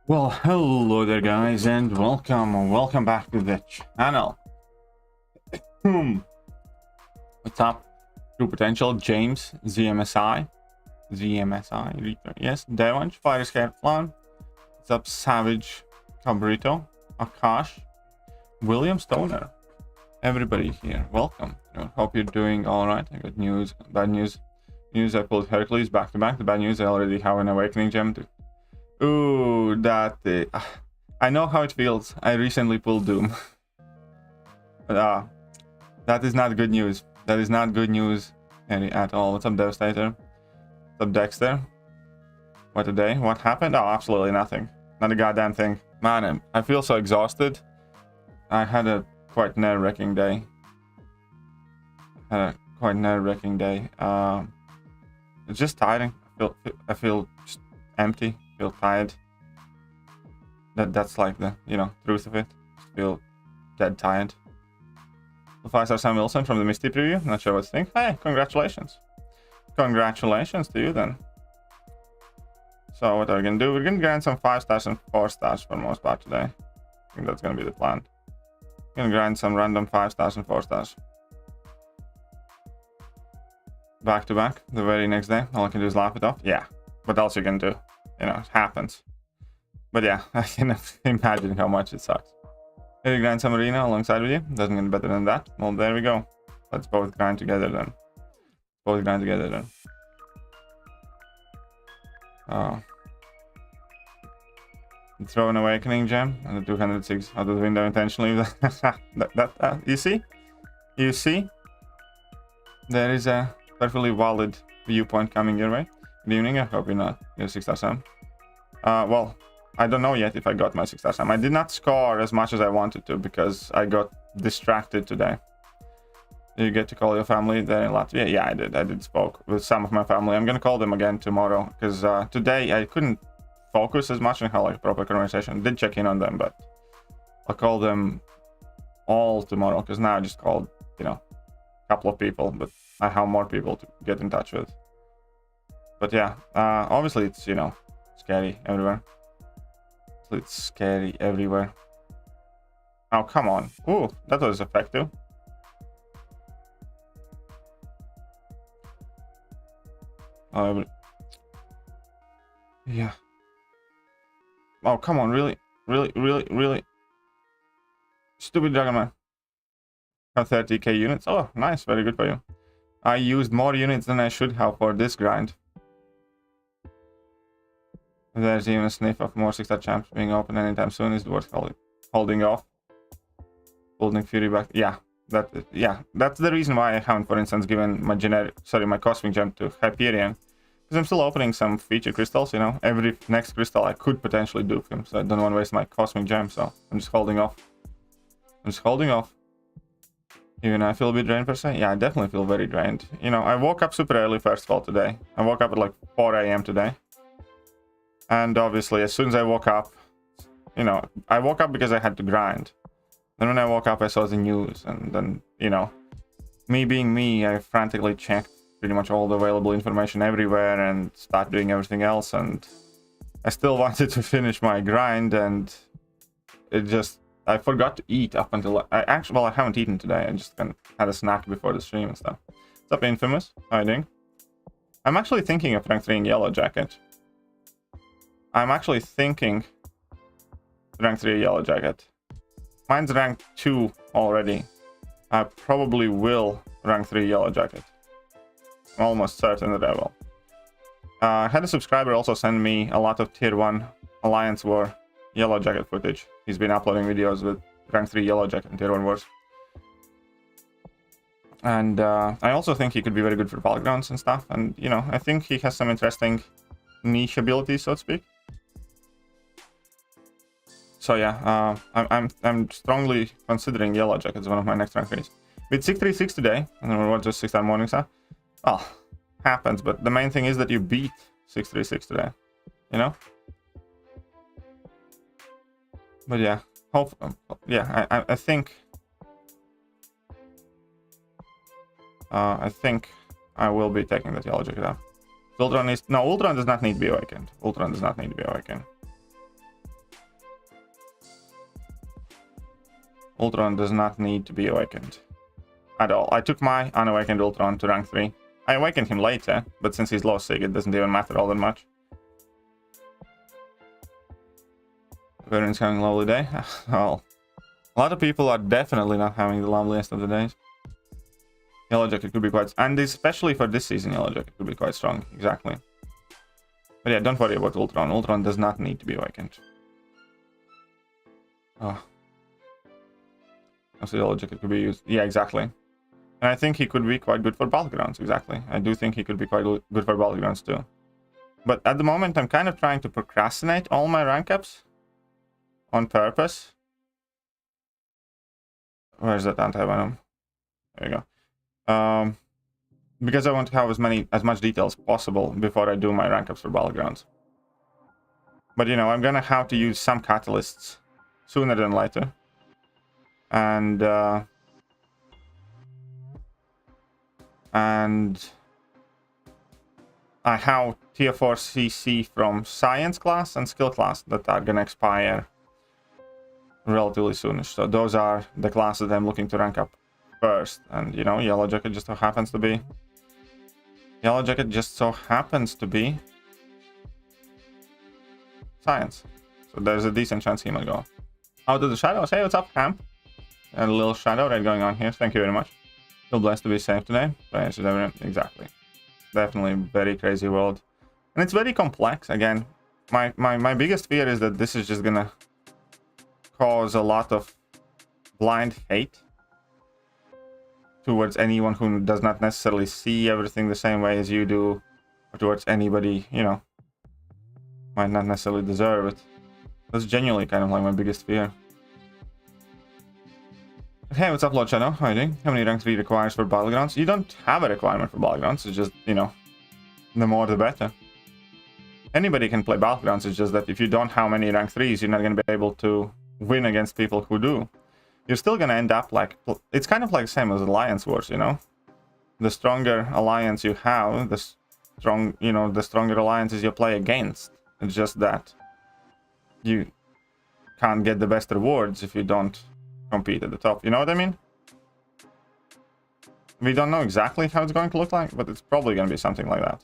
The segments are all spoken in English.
Well, hello there guys, and welcome back to the channel. What's up? True Potential, James, ZMSI, yes, Devon, Fire Scared Clown. What's up, Savage, Cabrito, Akash, William Stoner, everybody here, welcome. Hope you're doing alright. I got news, bad news. I pulled Hercules back to back. The bad news, I already have an awakening gem to. Ooh, that I know how it feels. I recently pulled Doom. But that is not good news. That is not good news at all. What's up, Devastator? What's up, Dexter? What a day. What happened? Oh, absolutely nothing. Not a goddamn thing. Man, I feel so exhausted. I had a quite nerve-wracking day. It's just tiring. I feel just empty. Feel tired. That's like the truth of it. Just feel dead tired. The 5-star Sam Wilson from the Misty preview. Not sure what to think. Hey, congratulations. Congratulations to you then. So what are we gonna do? We're gonna grind some 5 stars and 4 stars for the most part today. I think that's gonna be the plan. We're gonna grind some random 5 stars and 4 stars. Back to back the very next day. All I can do is laugh it off. Yeah. What else you can do? It happens. But yeah, I can imagine how much it sucks. Maybe grind some arena alongside with you. Doesn't get better than that. Well, there we go. Let's both grind together then. Throw an awakening gem and the 206 out of the window intentionally. You see? There is a perfectly valid viewpoint coming your way. Good evening, I hope you're not your 6-star Sam. Well, I don't know yet if I got my 6-star Sam. I did not score as much as I wanted to because I got distracted today. Did you get to call your family there in Latvia? Yeah, I did. I did spoke with some of my family. I'm gonna call them again tomorrow because today I couldn't focus as much on how like proper conversation. Did check in on them, but I'll call them all tomorrow because now I just called, a couple of people, but I have more people to get in touch with. But yeah, obviously it's, scary everywhere. Oh, come on. Ooh, that was effective. Yeah. Oh, come on, really? Stupid Dragon Man. Have 30k units. Oh, nice, very good for you. I used more units than I should have for this grind. There's even a sniff of more 6-star champs being open anytime soon. Is it worth holding off? Holding Fury back. Yeah, that's the reason why I haven't, for instance, given my cosmic gem to Hyperion. Because I'm still opening some feature crystals, Every next crystal I could potentially dupe him, so I don't want to waste my cosmic gem, so I'm just holding off. Even I feel a bit drained per se. Yeah, I definitely feel very drained. I woke up super early first of all today. I woke up at like 4 AM today. And obviously, as soon as I woke up, I woke up because I had to grind. Then when I woke up, I saw the news. And then, me being me, I frantically checked pretty much all the available information everywhere and start doing everything else. And I still wanted to finish my grind. And I forgot to eat up until I haven't eaten today. I just kind of had a snack before the stream and stuff. What's up, Infamous? How are you doing? I'm actually thinking of rank 3 in Yellow Jacket. Rank 3 Yellow Jacket. Mine's rank 2 already. I probably will rank 3 Yellow Jacket. I'm almost certain that I will. I had a subscriber also send me a lot of tier 1 Alliance War Yellow Jacket footage. He's been uploading videos with rank 3 Yellow Jacket and tier 1 wars. And I also think he could be very good for battlegrounds and stuff. And, I think he has some interesting niche abilities, so to speak. So yeah, I'm strongly considering Yellow Jacket as one of my next rank 3s. With 636 today, and then we're just 6-star Morningstar. Well, happens, but the main thing is that you beat 636 today, But yeah, I think I will be taking that Yellow Jacket off. Ultron does not need to be awakened. Ultron does not need to be awakened. At all. I took my unawakened Ultron to rank 3. I awakened him later, but since he's low sig, it doesn't even matter all that much. Everyone's having a lovely day. Well, a lot of people are definitely not having the loveliest of the days. Yellow Jacket could be quite... And especially for this season, Yellow Jacket could be quite strong. Exactly. But yeah, don't worry about Ultron. Ultron does not need to be awakened. Oh. Also, Yellow Jacket could be used. Yeah, exactly. And I think he could be quite good for battlegrounds. Exactly. I do think he could be quite good for battlegrounds too. But at the moment, I'm kind of trying to procrastinate all my rank ups. On purpose. Where's that anti-venom? There you go. Because I want to have as much detail as possible before I do my rank ups for battlegrounds. But you know, I'm gonna have to use some catalysts sooner than later. And I have tier 4 CC from science class and skill class that are gonna expire relatively soonish. So those are the classes I'm looking to rank up first. And you know, Yellow Jacket just so happens to be science. So there's a decent chance he might go out of the shadows. Hey, what's up, Camp? And a little shadow raid going on here. Thank you very much. Feel blessed to be safe today. Exactly. Definitely very crazy world. And it's very complex. Again, my biggest fear is that this is just gonna cause a lot of blind hate towards anyone who does not necessarily see everything the same way as you do, or towards anybody, you know, might not necessarily deserve it. That's genuinely kind of like my biggest fear. Hey, what's up, Lord Shadow? How are you doing? How many rank 3 requires for battlegrounds? You don't have a requirement for battlegrounds. It's just, you know, the more the better. Anybody can play battlegrounds. It's just that if you don't have many rank 3s, you're not going to be able to win against people who do. You're still going to end up like... It's kind of like the same as Alliance Wars, you know? The stronger alliance you have, the stronger alliances you play against. It's just that you can't get the best rewards if you don't compete at the top. You know what I mean? We don't know exactly how it's going to look like, but it's probably going to be something like that.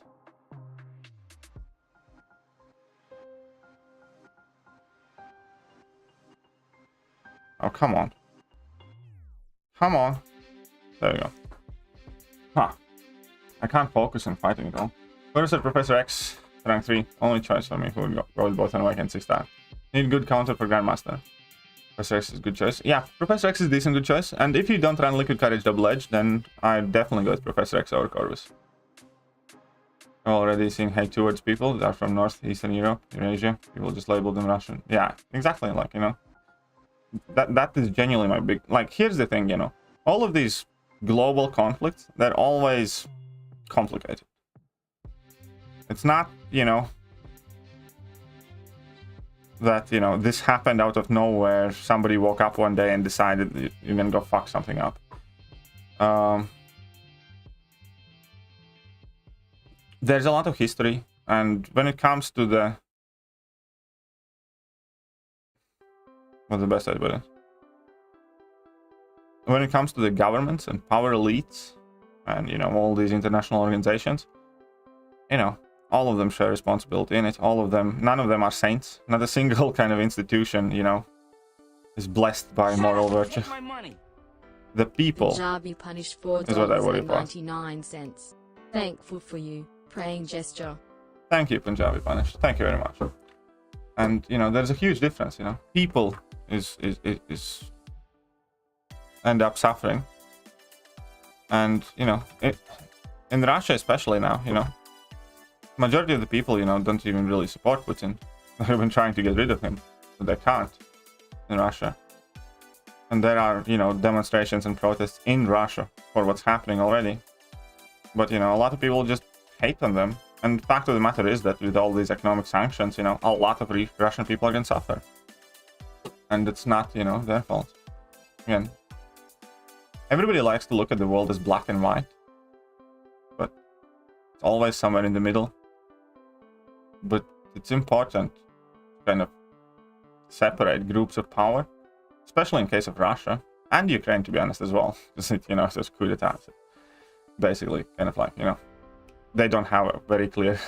Oh, come on. Come on. There we go. Huh. I can't focus on fighting at all. Where's Professor X? Rank 3. Only choice for me who would go with both Unawake and 6-star. Need good counter for Grandmaster. Professor X is a good choice. Yeah, Professor X is a decent good choice. And if you don't run Liquid Courage Double Edge, then I'd definitely go with Professor X over Corvus. I've already seen hate towards people that are from Northeastern Europe, Eurasia. People just label them Russian. Yeah, exactly. Like, you know. That is genuinely my big... Like, here's the thing, you know. All of these global conflicts, they're always complicated. It's not, you know, that, you know, this happened out of nowhere. Somebody woke up one day and decided you're gonna go fuck something up. There's a lot of history, and when it comes to the... What's the best way to put it? When it comes to the governments and power elites, and, you know, all these international organizations, you know, all of them share responsibility in it. All of them, none of them are saints. Not a single kind of institution, you know, is blessed by moral virtue. The people Punjabi punished $4 is what I worry for. 99 cents. Thankful for you. Praying gesture. Thank you, Punjabi punished. Thank you very much. And, you know, there's a huge difference, you know. People is end up suffering. And, you know, in Russia especially now, you know, majority of the people, you know, don't even really support Putin. They've been trying to get rid of him, but they can't in Russia. And there are, you know, demonstrations and protests in Russia for what's happening already. But, you know, a lot of people just hate on them. And the fact of the matter is that with all these economic sanctions, you know, a lot of Russian people are going to suffer. And it's not, you know, their fault. Again, everybody likes to look at the world as black and white. But it's always somewhere in the middle. But it's important to kind of separate groups of power especially in case of Russia and Ukraine, to be honest, as well, because it, you know, it's coup d'etat. Basically, kind of like, you know, they don't have a very clear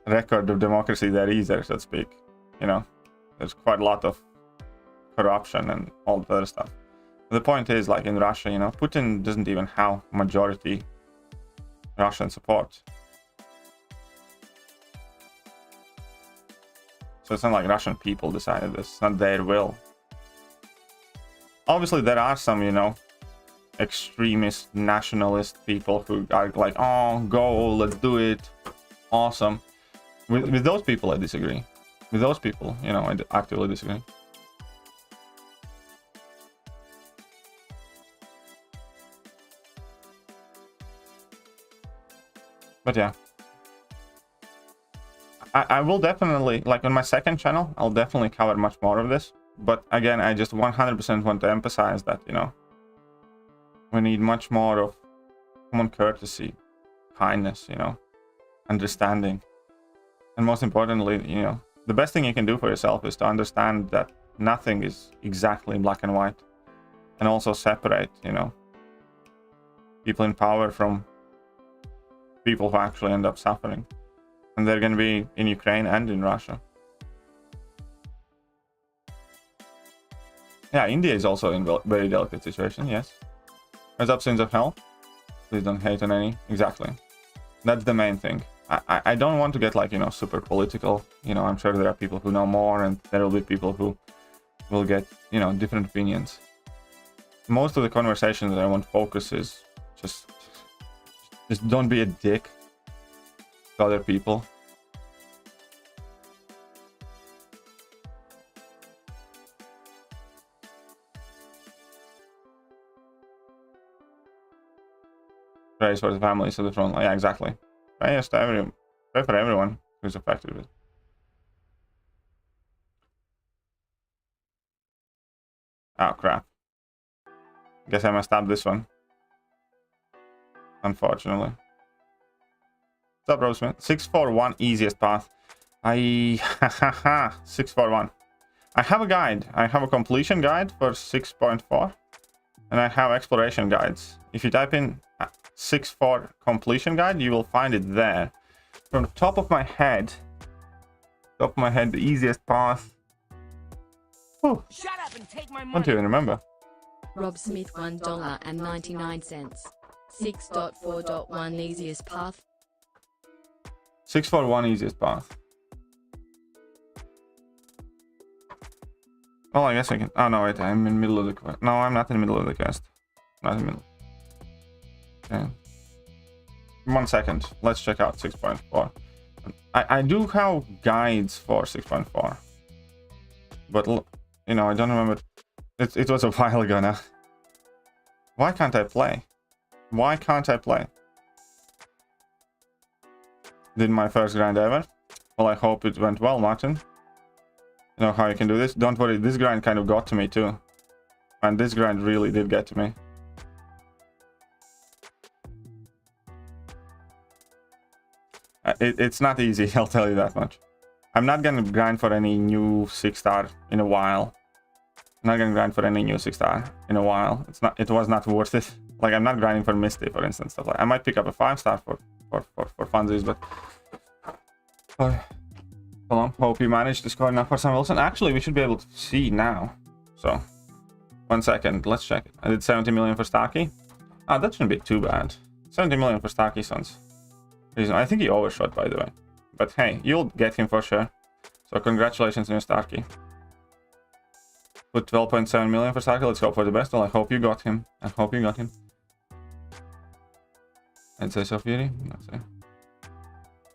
record of democracy there either, so to speak. You know, there's quite a lot of corruption and all the other stuff. The point is, like in Russia, you know, Putin doesn't even have majority Russian support. So it's not like Russian people decided this. It's not their will. Obviously, there are some, you know, extremist nationalist people who are like, oh, go, let's do it. Awesome. With those people, I disagree. With those people, you know, I actively disagree. But yeah. I will definitely, like on my second channel, I'll definitely cover much more of this. But again, I just 100% want to emphasize that, you know, we need much more of common courtesy, kindness, you know, understanding. And most importantly, you know, the best thing you can do for yourself is to understand that nothing is exactly black and white. And also separate, you know, people in power from people who actually end up suffering. And they're going to be in Ukraine and in Russia. Yeah, India is also in a very delicate situation, yes. Rise up, sins of hell. Please don't hate on any. Exactly. That's the main thing. I don't want to get, like, you know, super political. You know, I'm sure there are people who know more, and there will be people who will get, you know, different opinions. Most of the conversations that I want to focus is just don't be a dick to other people. Praise for the families of the front line. Yeah, exactly. Prayers to pray for everyone who's affected with it. Oh crap. Guess I messed up this one. Unfortunately. What's up, Rosemith? 641 easiest path. 641. I have a guide. I have a completion guide for 6.4. And I have exploration guides. If you type in 6.4 completion guide, you will find it there. From the top of my head, the easiest path. Whew. Shut up and take my money. I don't even remember. Rob Smith, $1.99. 6.4.1 easiest path. 641 easiest path. Well, I guess I can. Oh no, wait, I'm in the middle of the quest. No, I'm not in the middle of the quest. Not in the middle. Okay. 1 second. Let's check out 6.4. I do have guides for 6.4. But, you know, I don't remember. It was a while ago now. Why can't I play? Why can't I play? Did my first grind ever? Well, I hope it went well, Martin. You know how you can do this? Don't worry, this grind kind of got to me too. And this grind really did get to me. It's not easy, I'll tell you that much. I'm not gonna grind for any new 6-star in a while. I'm not gonna grind for any new 6-star in a while. It was not worth it. Like, I'm not grinding for Misty, for instance. Stuff like I might pick up a 5-star for funsies, but hold on. Hope you managed to score enough for Sam Wilson. Actually, we should be able to see now. So 1 second, let's check it. I did 70 million for Starkey. Ah, that shouldn't be too bad. 70 million for Starkey sounds reasonable. I think he overshot, by the way. But hey, you'll get him for sure. So congratulations on your Starkey. Put 12.7 million for Starkey. Let's hope for the best. Well, I hope you got him. I hope you got him. I'd say so, Fury. Not say.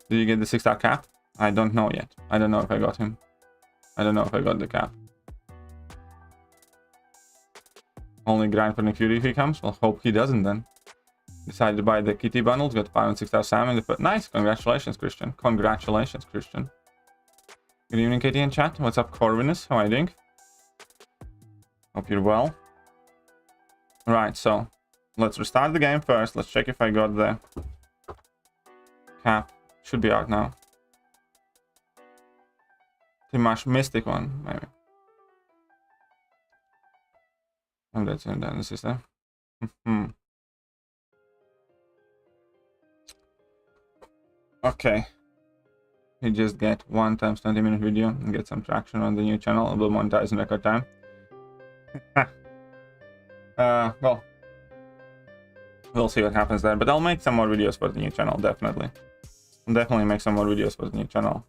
Did you get the 6-star cap? I don't know yet. I don't know if I got him. I don't know if I got the cap. Only grind for Nick Fury if he comes. Well, hope he doesn't then. Decided to buy the kitty bundles. Got 5 and 6-star Sam in the nice. Congratulations, Christian. Congratulations, Christian. Good evening, Katie in chat. What's up, Corvinus? How are you doing? Hope you're well. Right, so let's restart the game first. Let's check if I got the cap. Should be out now. Timash Mystic one, maybe. And that's in the system. Okay. You just get 1 times 20-minute video and get some traction on the new channel. It will monetize in record time. Well, we'll see what happens there. But I'll make some more videos for the new channel, definitely. I'll definitely make some more videos for the new channel.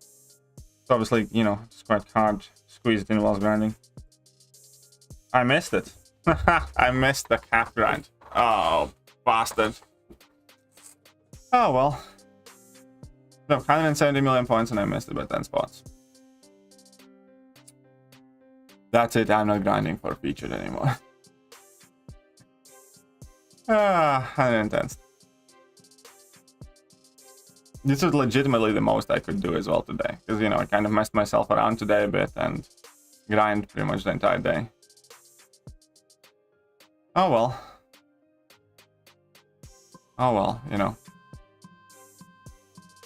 So obviously, you know, it's quite hard squeezed in whilst grinding. I missed it. I missed the cap grind. Oh, bastard. Oh, well. No, 170 million points and I missed it by 10 spots. That's it. I'm not grinding for featured anymore. 110. This was legitimately the most I could do as well today. Because, you know, I kind of messed myself around today a bit and grind pretty much the entire day. Oh well. Oh well, you know.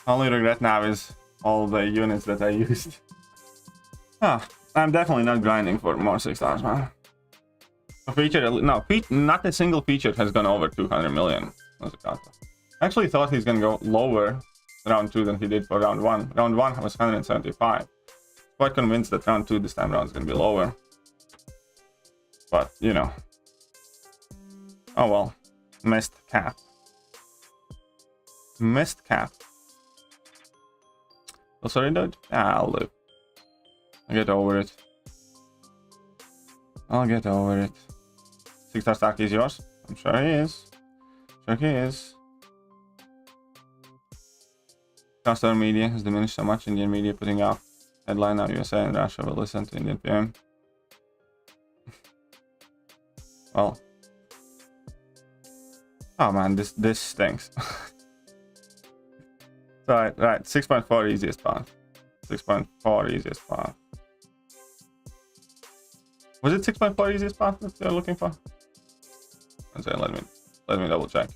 Only regret now is all the units that I used. I'm definitely not grinding for more 6 stars, man. A feature, no, not a single feature has gone over 200 million. I actually thought he's gonna go lower round 2 than he did for round 1. Round 1 was 175. Quite convinced that round 2 this time around is gonna be lower. But, you know. Oh well. Missed cap. Missed cap. Oh, sorry, dude. I'll live. I'll get over it. I'll get over it. 6-star stack is yours? I'm sure he is. Sure he is. Customer media has diminished so much. Indian media putting out headline now USA and Russia will listen to Indian PM. Well. Oh man, this stinks. Right, 6.4 easiest path. 6.4 easiest path. Was it 6.4 easiest path that they're looking for? Let me double check.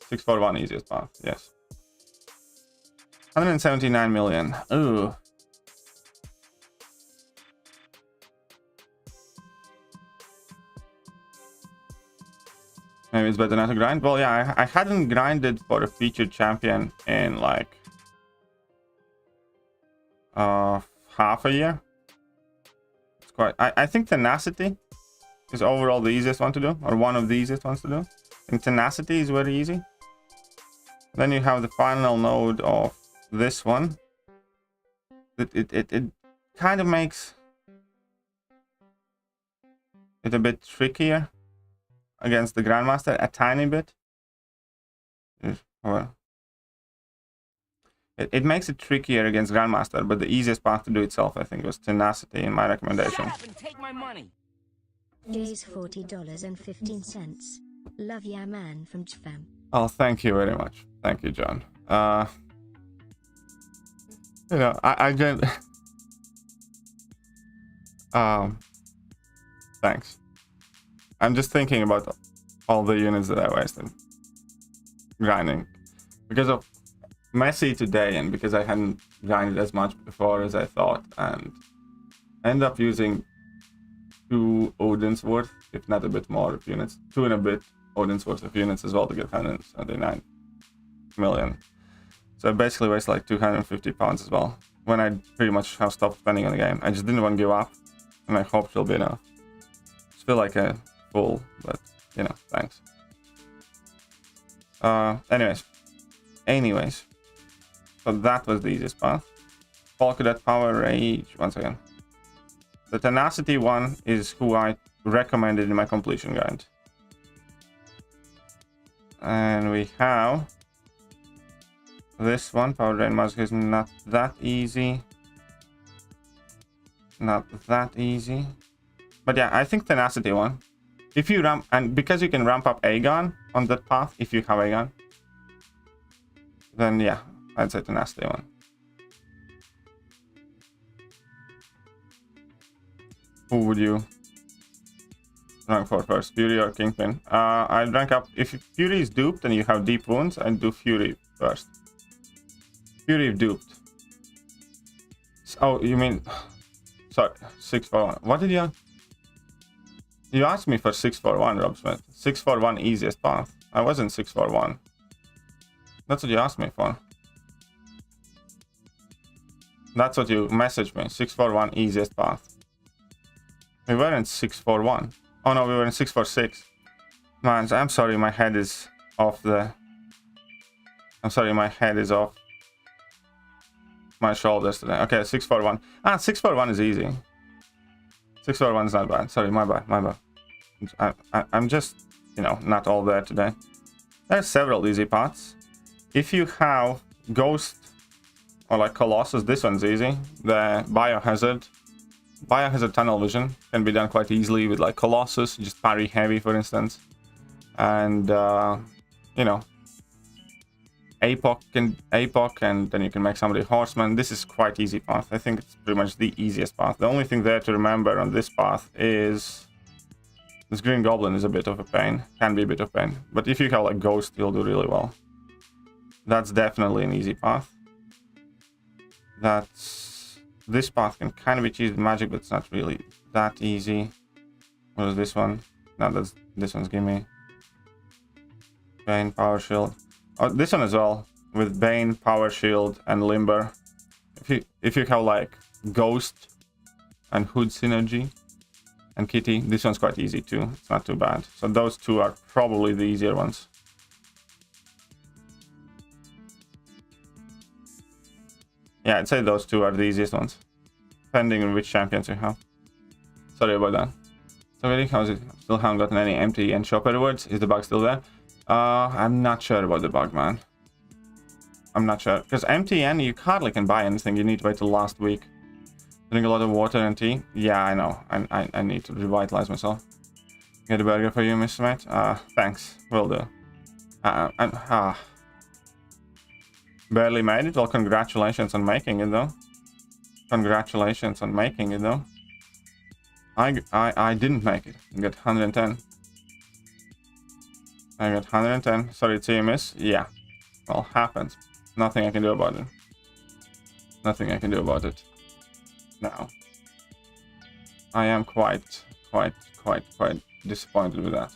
641 easiest path, yes. 179 million. Ooh. Maybe it's better not to grind. Well, yeah, I hadn't grinded for a featured champion in like half a year. It's quite. I think tenacity is overall the easiest one to do, or one of the easiest ones to do. I think tenacity is very easy. Then you have the final node of this one. It kind of makes it a bit trickier against the Grandmaster, a tiny bit. It makes it trickier against Grandmaster, but the easiest path to do itself, I think, was tenacity in my recommendation. Shut up and take my money. Days $40.15. Love ya, man, from Jfam. Oh, thank you very much. Thank you, John. You know, I just thanks. I'm just thinking about all the units that I wasted grinding because of Messi today and because I hadn't grinded as much before as I thought, and I ended up using 2 Odin's worth, if not a bit more of units, 2 and a bit Odin's worth of units as well to get 179 million. So I basically wasted like 250 pounds as well when I pretty much have stopped spending on the game. I just didn't want to give up, and I hope it'll be enough. It's feel like a fool, but you know, thanks. Anyways, so that was the easiest path. Polka Dot Power Rage, once again. The Tenacity one is who I recommended in my completion guide. And we have this one, Power Drain Mask, is not that easy. Not that easy. But yeah, I think Tenacity one. If you ramp, and because you can ramp up Aegon on that path, if you have Aegon, then yeah, I'd say Tenacity one. Who would you rank for first, Fury or Kingpin? I'd rank up, if Fury is duped and you have deep wounds, I'd do Fury first. Fury duped. Oh, you mean, sorry, 641. What did you You asked me for 641, Rob Smith. 641 easiest path. I wasn't 641. That's what you asked me for. That's what you messaged me. 641 easiest path. We were in 641. Oh no, we were in 646. Man, I'm sorry, my head is off the... I'm sorry, my head is off my shoulders today. Okay, 641. Ah, 641 is easy. 641 is not bad. Sorry, my bad, my bad. I'm just, you know, not all there today. There's several easy paths. If you have Ghost or like Colossus, this one's easy. The Biohazard Tunnel Vision can be done quite easily with like Colossus, just parry heavy, for instance. And, you know, APOC, and then you can make somebody Horseman. This is quite easy path. I think it's pretty much the easiest path. The only thing there to remember on this path is this Green Goblin is a bit of a pain. Can be a bit of pain. But if you have like Ghost, you'll do really well. That's definitely an easy path. This path can kind of be cheesed with magic, but it's not really that easy. What is this one? No, this one's gimme. Bane, Power Shield. Oh, this one as well, with Bane, Power Shield, and Limber. If you have like Ghost and Hood synergy and Kitty, this one's quite easy too. It's not too bad. So those two are probably the easier ones. Yeah, I'd say those two are the easiest ones, depending on which champions you have. Sorry about that. So really, how's it? Still haven't gotten any MTN shopper rewards. Is the bug still there? I'm not sure about the bug, man. I'm not sure. Because MTN, you hardly can buy anything. You need to wait till last week. Drink a lot of water and tea. Yeah, I know. I need to revitalize myself. Get a burger for you, Mr. Mate. Thanks. Will do. Barely made it. Well, congratulations on making it, though. Congratulations on making it, though. I didn't make it. I got 110. I got 110. Sorry to see you, miss. Yeah. Well, happens. Nothing I can do about it. Nothing I can do about it. Now. I am quite disappointed with that.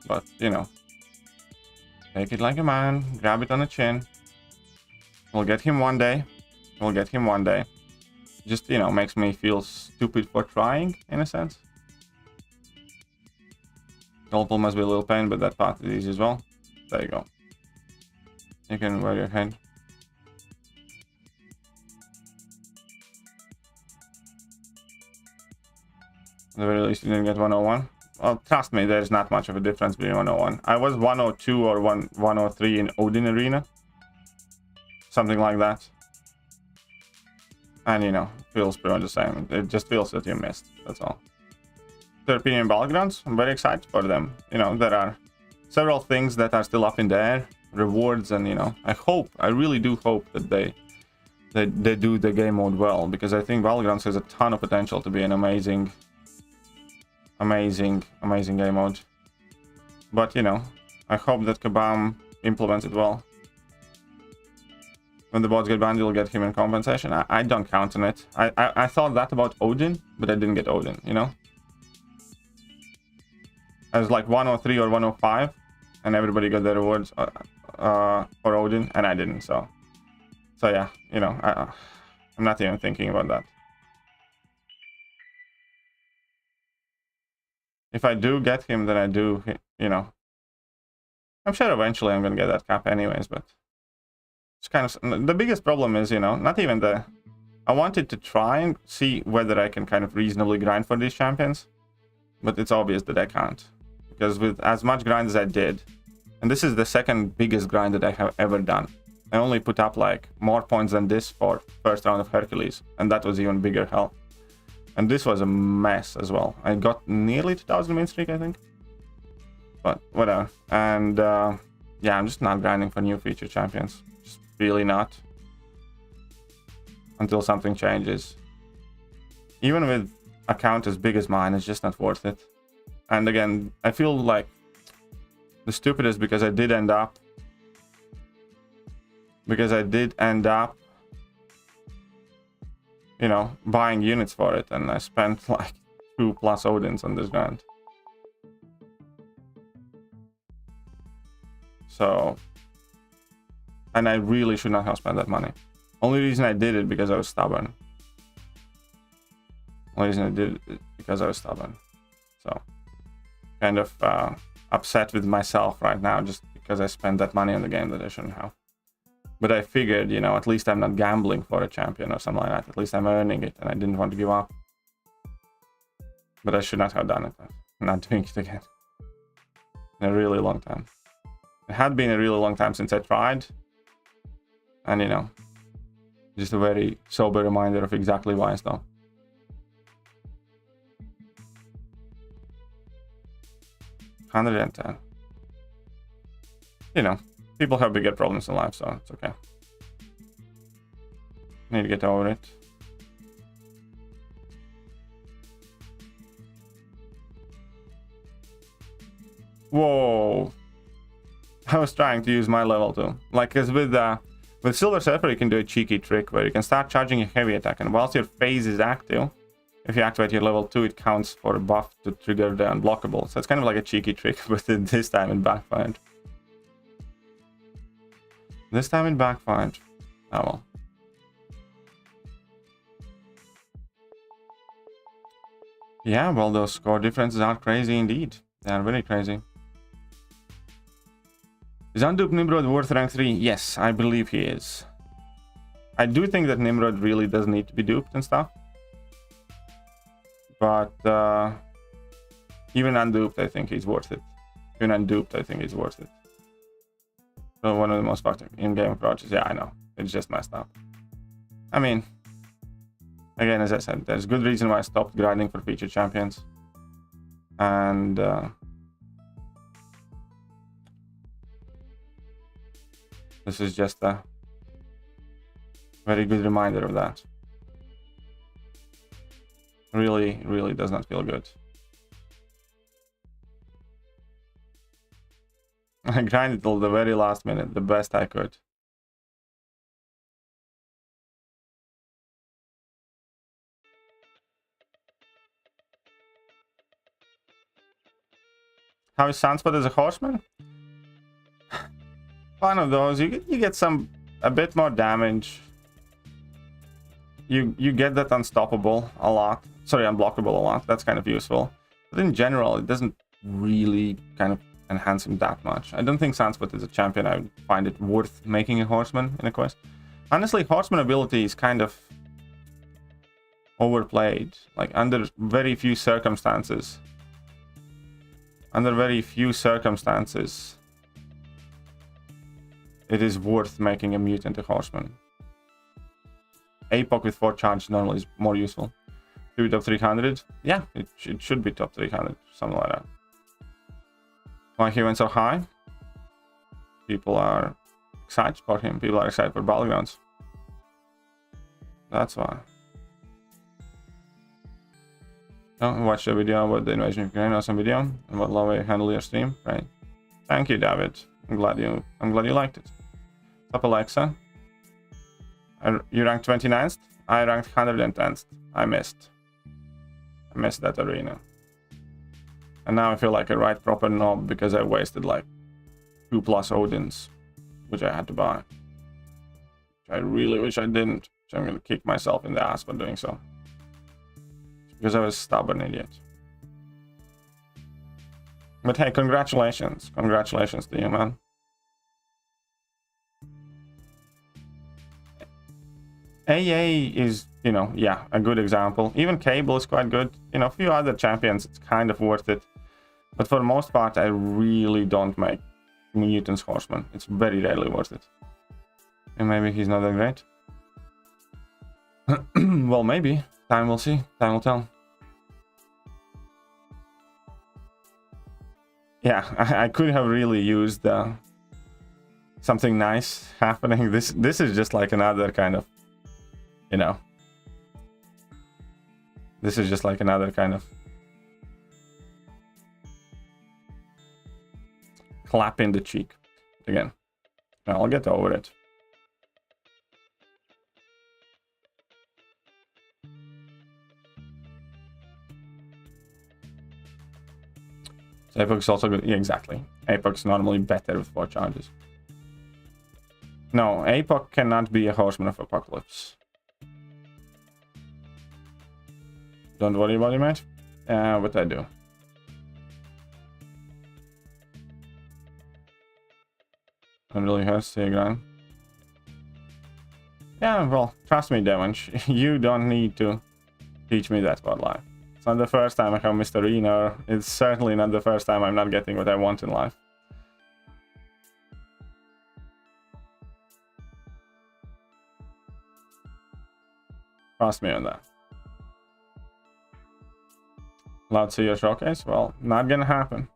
But, you know. Take it like a man. Grab it on the chin. We'll get him one day. We'll get him one day. Just, you know, makes me feel stupid for trying, in a sense. Gulpal must be a little pain, but that path is easy as well. There you go. You can wear your head. At the very least, you didn't get 101. Well, trust me, there's not much of a difference between 101. I was 102 or 103 in Odin Arena. Something like that. And, you know, feels pretty much the same. It just feels that you missed. That's all. European Battlegrounds, I'm very excited for them. You know, there are several things that are still up in the air. Rewards, and, you know, I really do hope that they do the game mode well. Because I think Battlegrounds has a ton of potential to be an amazing game mode. But, you know, I hope that Kabam implements it well. When the bots get banned, you'll get him in compensation. I don't count on it. I thought that about Odin, but I didn't get Odin, you know? I was like 103 or 105, and everybody got their rewards for Odin, and I didn't, so yeah, you know, I'm not even thinking about that. If I do get him, then I do, you know. I'm sure eventually I'm gonna get that cap anyways, but it's kind of, the biggest problem is, you know, not even I wanted to try and see whether I can kind of reasonably grind for these champions, but it's obvious that I can't. Because with as much grind as I did, and this is the second biggest grind that I have ever done, I only put up like more points than this for first round of Hercules, and that was even bigger hell. And this was a mess as well. I got nearly 2000 win streak, I think. But whatever. And yeah, I'm just not grinding for new feature champions. Just really not. Until something changes. Even with account as big as mine, it's just not worth it. And again, I feel like the stupidest because I did end up, you know, buying units for it, and I spent like 2+ Odins on this grind. So, and I really should not have spent that money. Only reason I did it because I was stubborn. Only reason I did it because I was stubborn. So, kind of upset with myself right now just because I spent that money on the game that I shouldn't have. But I figured, you know, at least I'm not gambling for a champion or something like that. At least I'm earning it, and I didn't want to give up. But I should not have done it. I'm not doing it again. In a really long time. It had been a really long time since I tried. And, you know, just a very sober reminder of exactly why I stopped. $110. You know, people have bigger problems in life, so it's okay. Need to get over it. Whoa. I was trying to use my level too. Like, cause with Silver Surfer you can do a cheeky trick where you can start charging a heavy attack, and whilst your phase is active, if you activate your level 2, it counts for a buff to trigger the unblockable. So it's kind of like a cheeky trick, but this time it backfired. This time it backfired. Oh well. Yeah, well, those score differences are crazy indeed. They are very crazy. Is unduped Nimrod worth rank 3? Yes, I believe he is. I do think that Nimrod really does need to be duped and stuff. But even unduped, I think he's worth it. Even unduped, I think he's worth it. So one of the most fucked in-game approaches. Yeah, I know. It's just messed up. I mean, again, as I said, there's good reason why I stopped grinding for featured champions. And this is just a very good reminder of that. Really, really does not feel good. I grinded till the very last minute, the best I could. How is Sunspot as a horseman? One of those. You get a bit more damage. You get that unstoppable a lot. Sorry, unblockable a lot. That's kind of useful. But in general, it doesn't really kind of enhance him that much. I don't think Sunspot is a champion I would find it worth making a horseman in a quest. Honestly, horseman ability is kind of overplayed. Like, under very few circumstances. It is worth making a mutant a horseman. APOC with 4 charge normally is more useful. To be top 300? Yeah, it should be top 300, something like that. Why he went so high? People are excited for him. People are excited for Battlegrounds. That's why. Oh, watch the video about the invasion of Ukraine. Awesome video. And what love way you handle your stream. Right. Thank you, David. I'm glad you liked it. Top Alexa. You ranked 29th. I ranked 110th. I missed that arena. And now I feel like a right proper knob because I wasted like 2+ Odins, which I had to buy. Which I really wish I didn't. So I'm gonna kick myself in the ass for doing so. Because I was a stubborn idiot. But hey, congratulations. Congratulations to you, man. AA is, you know, yeah, a good example. Even Cable is quite good. You know, a few other champions, it's kind of worth it. But for the most part, I really don't make Mutants Horseman. It's very rarely worth it. And maybe he's not that great. Well, maybe. Time will see. Time will tell. Yeah, I could have really used something nice happening. This is just like another kind of, you know. This is just like another kind of clap in the cheek. Again, I'll get over it. Apex is also good. Yeah, exactly. Apex is normally better with 4 charges. No, Apex cannot be a Horseman of Apocalypse. Don't worry about it, mate. What I do. It really hurts to grind. Yeah, well, trust me, Devonch. You don't need to teach me that about life. It's not the first time I have missed arena. It's certainly not the first time I'm not getting what I want in life. Trust me on that. Allowed to see your showcase? Well, not gonna happen.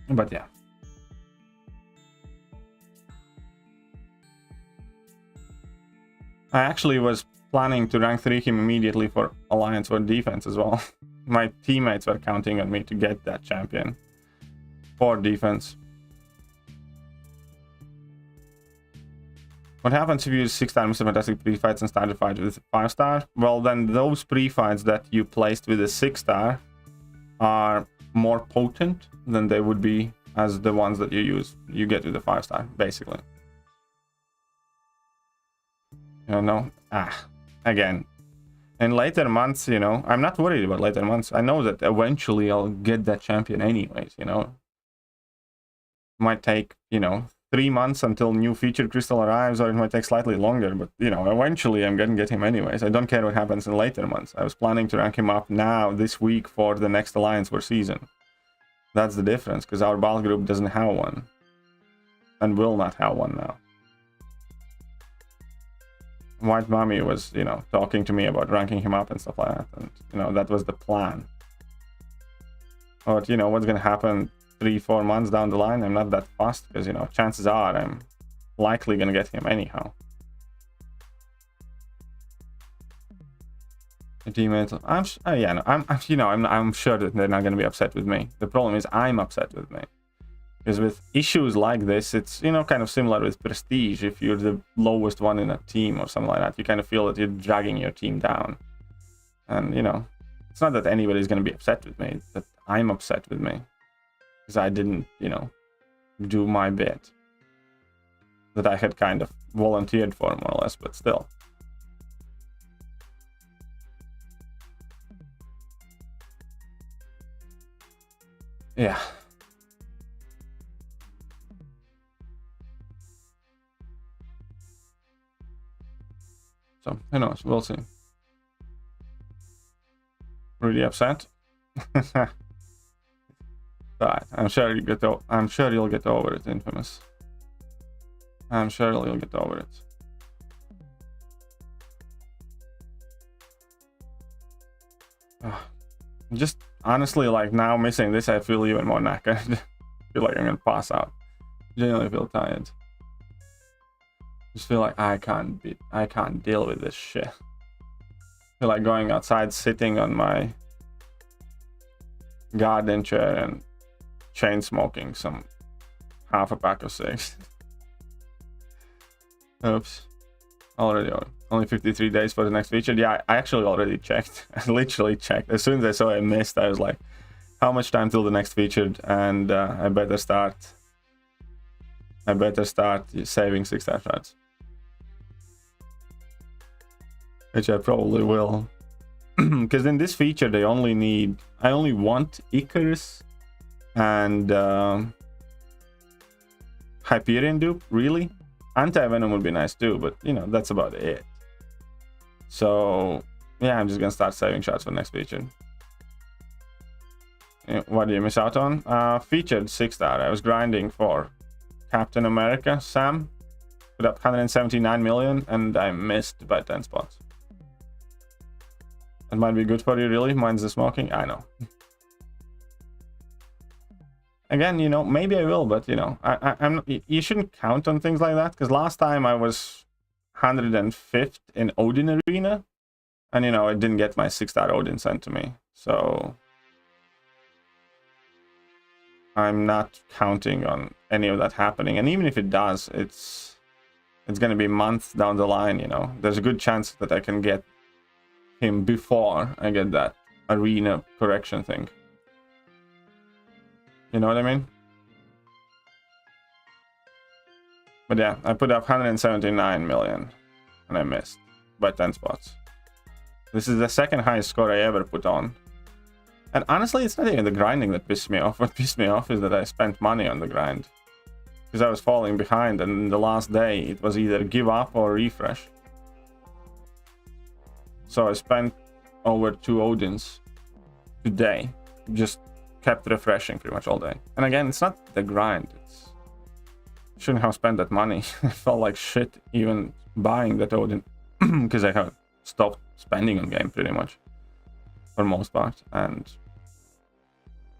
But yeah. I actually was planning to rank 3 him immediately for Alliance or defense as well. My teammates were counting on me to get that champion for defense. What happens if you use 6-star Mr. Fantastic pre-fights and start the fight with 5-star? Well, then those pre-fights that you placed with a 6-star are more potent than they would be as the ones that you get with the 5-star, basically. You know, again, in later months, you know, I'm not worried about later months. I know that eventually I'll get that champion anyways, you know. Might take, you know, 3 months until new feature crystal arrives, or it might take slightly longer, but, you know, eventually I'm gonna get him anyways. I don't care what happens in later months. I was planning to rank him up now, this week, for the next Alliance War season. That's the difference, because our battle group doesn't have one. And will not have one now. White Mommy was, you know, talking to me about ranking him up and stuff like that, and, you know, that was the plan. But, you know, what's gonna happen 3-4 months down the line? I'm not that fast, because, you know, chances are I'm likely gonna get him anyhow. Teammates, I'm sure that they're not gonna be upset with me. The problem is I'm upset with me, because with issues like this, it's, you know, kind of similar with prestige. If you're the lowest one in a team or something like that, you kind of feel that you're dragging your team down. And, you know, it's not that anybody's gonna be upset with me, that I'm upset with me, because I didn't, you know, do my bit that I had kind of volunteered for, more or less, but still. Yeah. So, who knows? We'll see. Really upset? But I'm sure you'll get over it, Infamous. I'm sure you'll get over it. Just honestly, like, now missing this, I feel even more knackered. I feel like I'm gonna pass out. Genuinely feel tired. Just feel like I can't deal with this shit. I feel like going outside, sitting on my garden chair and chain smoking some half a pack of cigs. Oops. Only 53 days for the next feature. Yeah, I actually already checked. I literally checked. As soon as I saw I missed, I was like, how much time till the next featured? And I better start saving 6-star shards. Which I probably will. Because in this feature, I only want Icarus and Hyperion dupe, really. Anti-Venom would be nice too, but, you know, that's about it. So, yeah, I'm just gonna start saving shots for next feature. What do you miss out on? Featured 6-star. I was grinding for Captain America, Sam. Put up 179 million, and I missed by 10 spots. That might be good for you, really. Mine's the smoking. I know. Again, you know, maybe I will, but, you know, you shouldn't count on things like that, because last time I was 105th in Odin Arena, and, you know, I didn't get my 6-star Odin sent to me, so I'm not counting on any of that happening. And even if it does, it's going to be months down the line, you know. There's a good chance that I can get him before I get that arena correction thing. You know what I mean? But yeah, I put up 179 million and I missed by 10 spots. This is the second highest score I ever put on. And honestly, it's not even the grinding that pissed me off. What pissed me off is that I spent money on the grind. Because I was falling behind, and the last day it was either give up or refresh. So I spent over 2 Odins today. Just kept refreshing pretty much all day. And again, it's not the grind. It's... I shouldn't have spent that money. I felt like shit even buying that Odin. Because I have stopped spending on game pretty much. For most part. And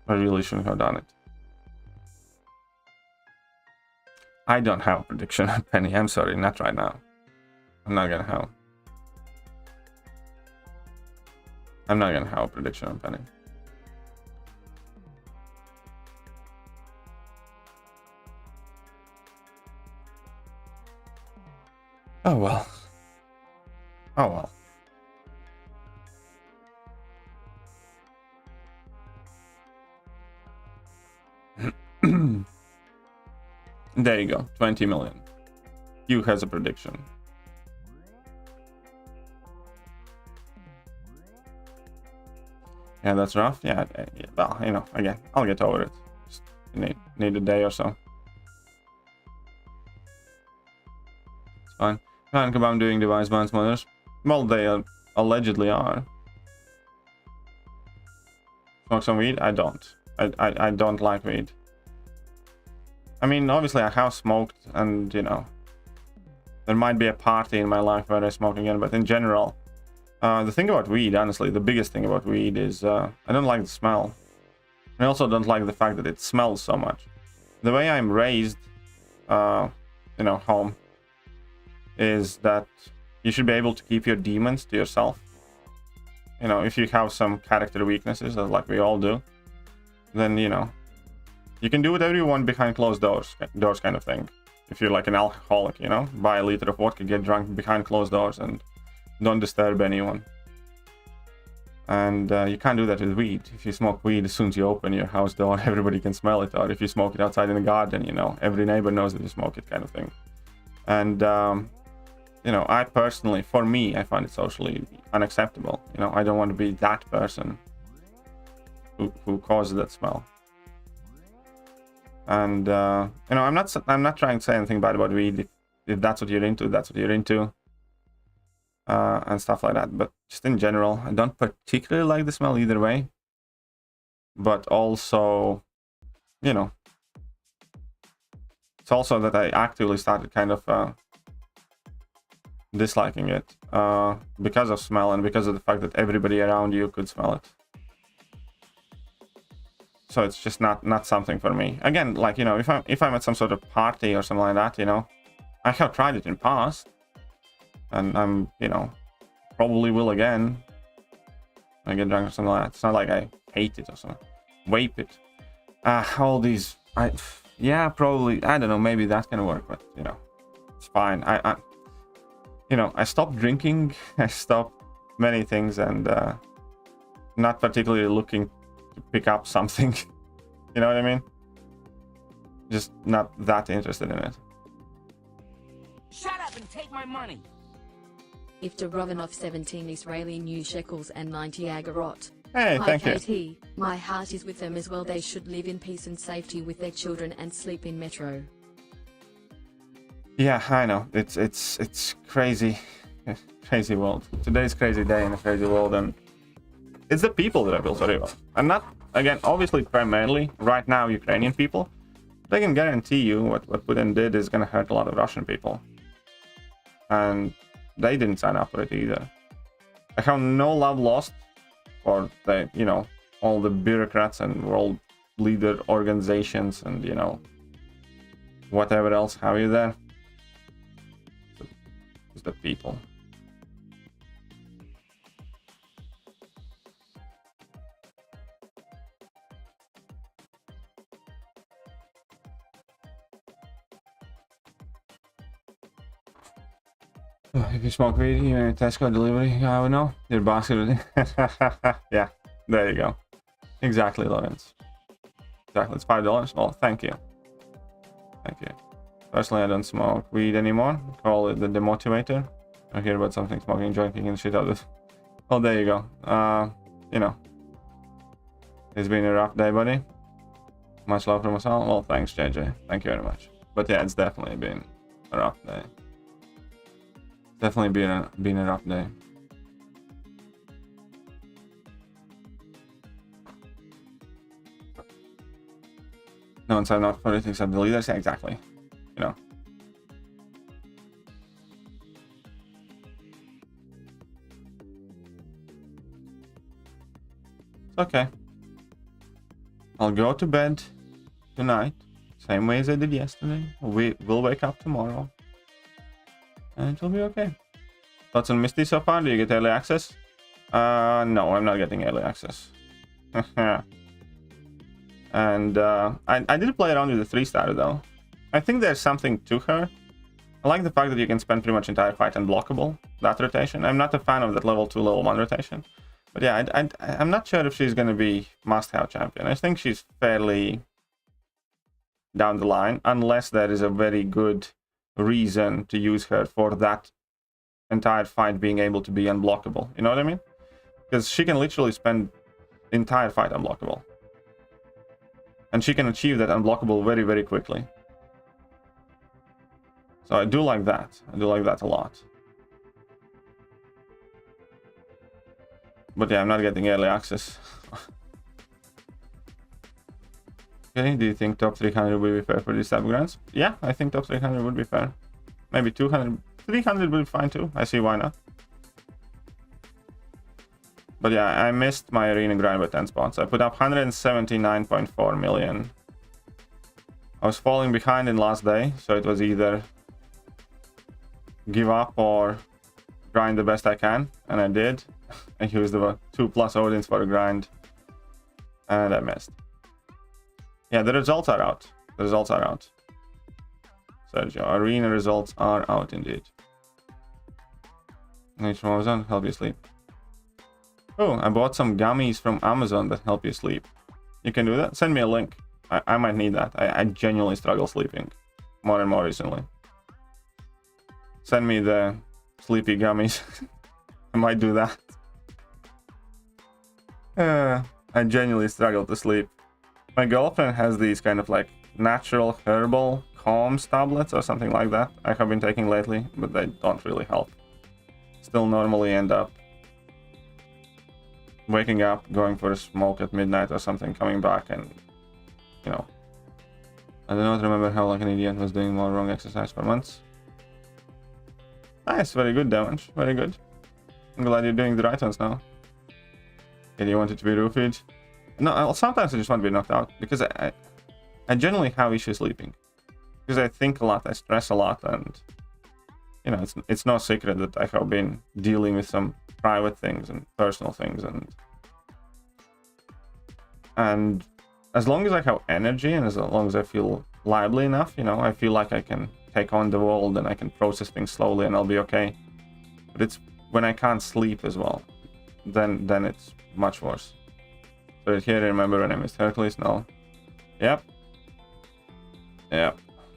I really shouldn't have done it. I don't have a prediction on Penny. I'm sorry, not right now. I'm not gonna have. I'm not gonna have a prediction on Penny. Oh well. Oh well. There you go, 20 million. Hugh has a prediction. Yeah, that's rough. Yeah, well, you know, again, I'll get over it. Just need a day or so. It's fine. Can't come on doing device bans modders. Well, they allegedly are. Smoke some weed? I don't. I don't like weed. I mean, obviously I have smoked, and you know, there might be a party in my life where I smoke again, but in general, the thing about weed, honestly, the biggest thing about weed is I don't like the smell. I also don't like the fact that it smells so much. The way I'm raised, you know, home, is that you should be able to keep your demons to yourself. You know, if you have some character weaknesses, like we all do, then, you know, you can do whatever you want behind closed doors kind of thing. If you're like an alcoholic, you know, buy a liter of vodka, get drunk behind closed doors, and don't disturb anyone. And you can't do that with weed. If you smoke weed, as soon as you open your house door, everybody can smell it. Or if you smoke it outside in the garden, you know, every neighbor knows that you smoke it, kind of thing. And you know, I personally, for me, I find it socially unacceptable. You know, I don't want to be that person who causes that smell. And you know, I'm not trying to say anything bad about weed. If that's what you're into, that's what you're into, and stuff like that. But just in general, I don't particularly like the smell either way. But also, you know, it's also that I actively started kind of disliking it because of smell and because of the fact that everybody around you could smell it. So it's just not something for me. Again, like, you know, if I'm at some sort of party or something like that, you know, I have tried it in past, and I'm, you know, probably will again. I get drunk or something like that. It's not like I hate it or something. Vape it. All these, yeah, probably. I don't know. Maybe that's gonna work, but you know, it's fine. You know, I stopped drinking. I stopped many things, and not particularly looking to pick up something. You know what I mean? Just not that interested in it. Shut up and take my money! If Romanov 17 Israeli new shekels and 90 agarot. Hey, Hi, thank you. Katie. My heart is with them as well. They should live in peace and safety with their children and sleep in metro. Yeah, I know. It's crazy. Crazy world. Today's crazy day in a crazy world, and it's the people that I feel sorry about. And not, again, obviously primarily right now Ukrainian people. But I can guarantee you what Putin did is gonna hurt a lot of Russian people. And they didn't sign up for it either. I have no love lost for the, you know, all the bureaucrats and world leader organizations and, you know, whatever else have you there. It's the people. You smoke weed, you a Tesco delivery guy would know. Your basket. Yeah, there you go. Exactly, Lawrence. Exactly, it's $5. Well, thank you. Thank you. Personally, I don't smoke weed anymore. Call it the demotivator. I hear about something smoking, drinking, and shit out of it. Well, there you go. You know. It's been a rough day, buddy. Much love from us all. Well, thanks, JJ. Thank you very much. But yeah, it's definitely been a rough day. Definitely been a rough day. No one signed up for it except the leaders. Yeah, exactly. You know. It's okay. I'll go to bed tonight, same way as I did yesterday. We will wake up tomorrow, and it will be okay. Thoughts on Misty so far? Do you get early access? No, I'm not getting early access. And I did play around with the 3-star though. I think there's something to her. I like the fact that you can spend pretty much entire fight unblockable, that rotation. I'm not a fan of that level 2, level 1 rotation. But yeah, I'm not sure if she's going to be must-have champion. I think she's fairly down the line, unless there is a very good reason to use her for that entire fight being able to be unblockable. You know what I mean? Because she can literally spend the entire fight unblockable. And she can achieve that unblockable very, very quickly. So I do like that. I do like that a lot. But yeah, I'm not getting early access. Okay, do you think top 300 would be fair for these type of grants? Yeah, I think top 300 would be fair. Maybe 200, 300 would be fine too. I see why not. But yeah, I missed my arena grind by 10 spots. I put up 179.4 million. I was falling behind in last day, so it was either give up or grind the best I can, and I did. I used the 2+ Odins for a grind, and I missed. Yeah, the results are out. The results are out. Sergio, arena results are out indeed. Nature Amazon, help you sleep. Oh, I bought some gummies from Amazon that help you sleep. You can do that? Send me a link. I might need that. I genuinely struggle sleeping more and more recently. Send me the sleepy gummies. I might do that. I genuinely struggle to sleep. My girlfriend has these kind of like natural herbal calms tablets or something like that I have been taking lately, but they don't really help. Still normally end up waking up, going for a smoke at midnight or something, coming back and, you know. I do not remember how like an idiot was doing more wrong exercise for months. Nice, very good damage, very good. I'm glad you're doing the right ones now. Okay, do you want it to be roofied? No, sometimes I just want to be knocked out, because I generally have issues sleeping. Because I think a lot, I stress a lot, and, you know, it's no secret that I have been dealing with some private things and personal things, and as long as I have energy and as long as I feel lively enough, you know, I feel like I can take on the world and I can process things slowly and I'll be okay. But it's when I can't sleep as well, then it's much worse. So here, remember when I missed Hercules? No. Yep.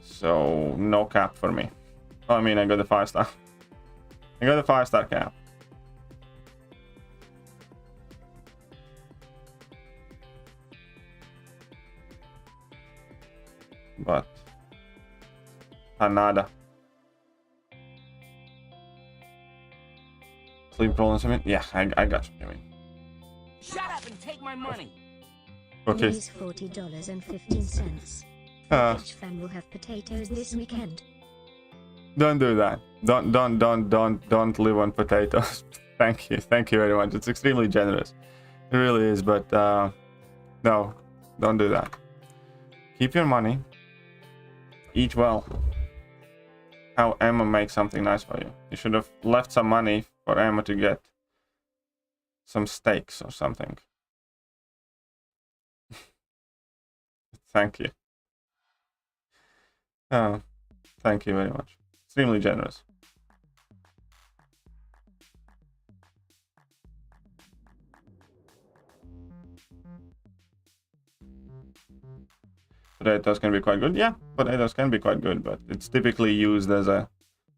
So no cap for me. Oh, I mean, I got the 5-star. I got the 5-star cap. But nada. Sleep problems, I mean? Yeah, I got you, I mean. Shut up and take my money. Okay. Here's $40.15. Which fan will have potatoes this weekend? Don't do that. Don't live on potatoes. Thank you very much. It's extremely generous. It really is, but no, don't do that. Keep your money. Eat well. How Emma makes something nice for you. You should have left some money for Emma to get some steaks or something. Thank you. Oh, thank you very much. Extremely generous. potatoes can be quite good. Yeah, potatoes can be quite good, but it's typically used as a,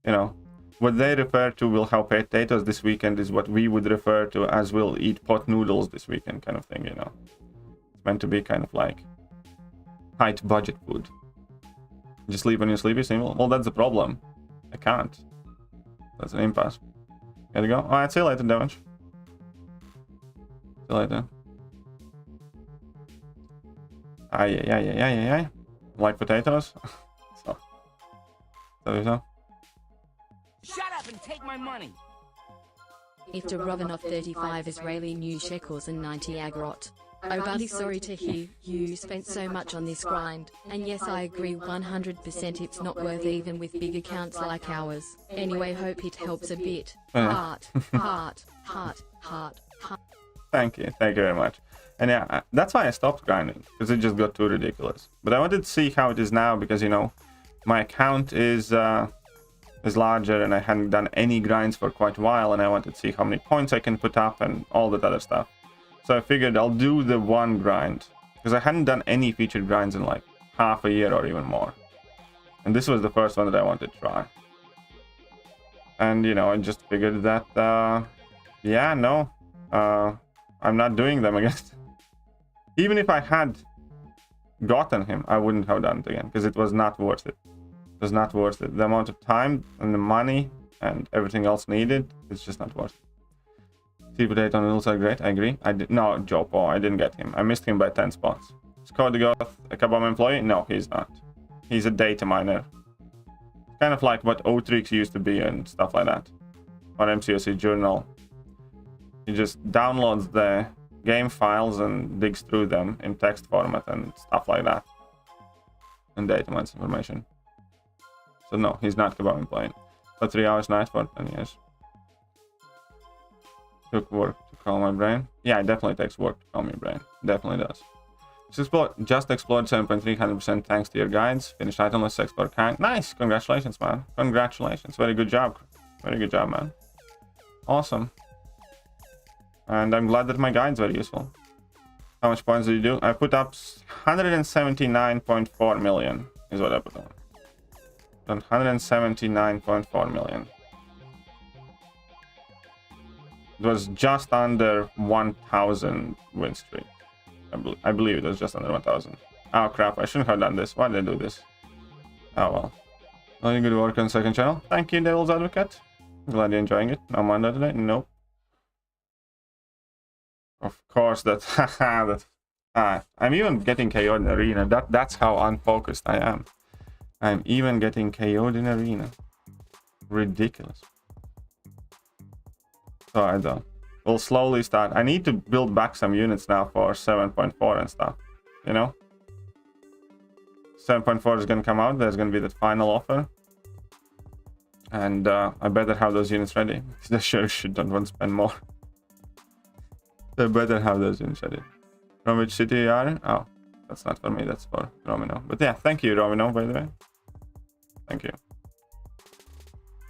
you know, what they refer to will have potatoes this weekend is what we would refer to as we'll eat pot noodles this weekend kind of thing, you know. It's meant to be kind of like tight budget food. Just sleep when you're sleepy, simple. Well, that's the problem. I can't. That's an impasse. Gotta go. Alright, see you later, Devon. See you later. Aye. Like potatoes? So. So. Shut up and take my money. After Romanov 35 Israeli new shekels and 90 agrot. Oh buddy, sorry to hear you spent so much on this grind, and yes I agree 100% it's not worth even with big accounts like ours. Anyway, hope it helps a bit. Heart. Thank you very much. And yeah, that's why I stopped grinding, because it just got too ridiculous. But I wanted to see how it is now, because you know, my account is larger and I hadn't done any grinds for quite a while, and I wanted to see how many points I can put up and all that other stuff. So I figured I'll do the one grind, because I hadn't done any featured grinds in like half a year or even more. And this was the first one that I wanted to try. And you know, I just figured that, yeah, no, I'm not doing them again. Even if I had gotten him, I wouldn't have done it again, because it was not worth it. It was not worth it. The amount of time and the money and everything else needed, it's just not worth it. Sea potato noodles are great, I agree. No, Jopo, I didn't get him. I missed him by 10 spots. Is Cody Goth a Kabam employee? No, he's not. He's a data miner. Kind of like what Otrix used to be and stuff like that. Or MCOC journal. He just downloads the game files and digs through them in text format and stuff like that. And data mines information. So no, he's not Kabam employee. For 3 hours night for 10 years. Took work to calm my brain. Yeah, it definitely takes work to calm your brain. Definitely does. Just explored 7.300% thanks to your guides. Finished itemless export Kang. Nice! Congratulations, man. Congratulations. Very good job. Very good job, man. Awesome. And I'm glad that my guides were useful. How much points did you do? I put up 179.4 million is what I put on. 179.4 million. It was just under 1,000 win streak. I believe it was just under 1,000. Oh crap, I shouldn't have done this. Why did I do this? Oh well. Very good work on second channel. Thank you, Devil's Advocate. Glad you're enjoying it. No Manda today? Nope. Of course that I'm even getting KO'd in arena. That's how unfocused I am. I'm even getting KO'd in arena. Ridiculous. So I don't. We'll slowly start. I need to build back some units now for 7.4 and stuff. You know? 7.4 is gonna come out. There's gonna be the final offer. And I better have those units ready. They sure don't want to spend more. They better have those units ready. From which city you are? Oh, that's not for me, that's for Romino. But yeah, thank you, Romino, by the way. Thank you.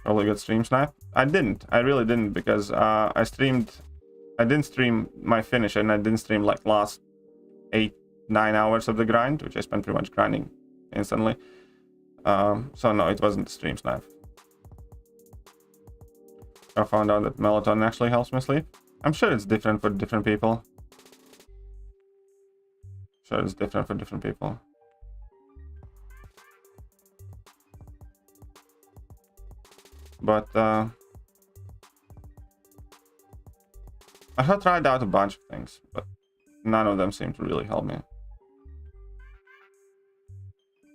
Probably got stream snipe. I really didn't, because I didn't stream my finish, and I didn't stream like last 8-9 hours of the grind, which I spent pretty much grinding instantly. So no, it wasn't stream snipe. I found out that melatonin actually helps me sleep. I'm sure it's different for different people. But I have tried out a bunch of things, but none of them seem to really help me.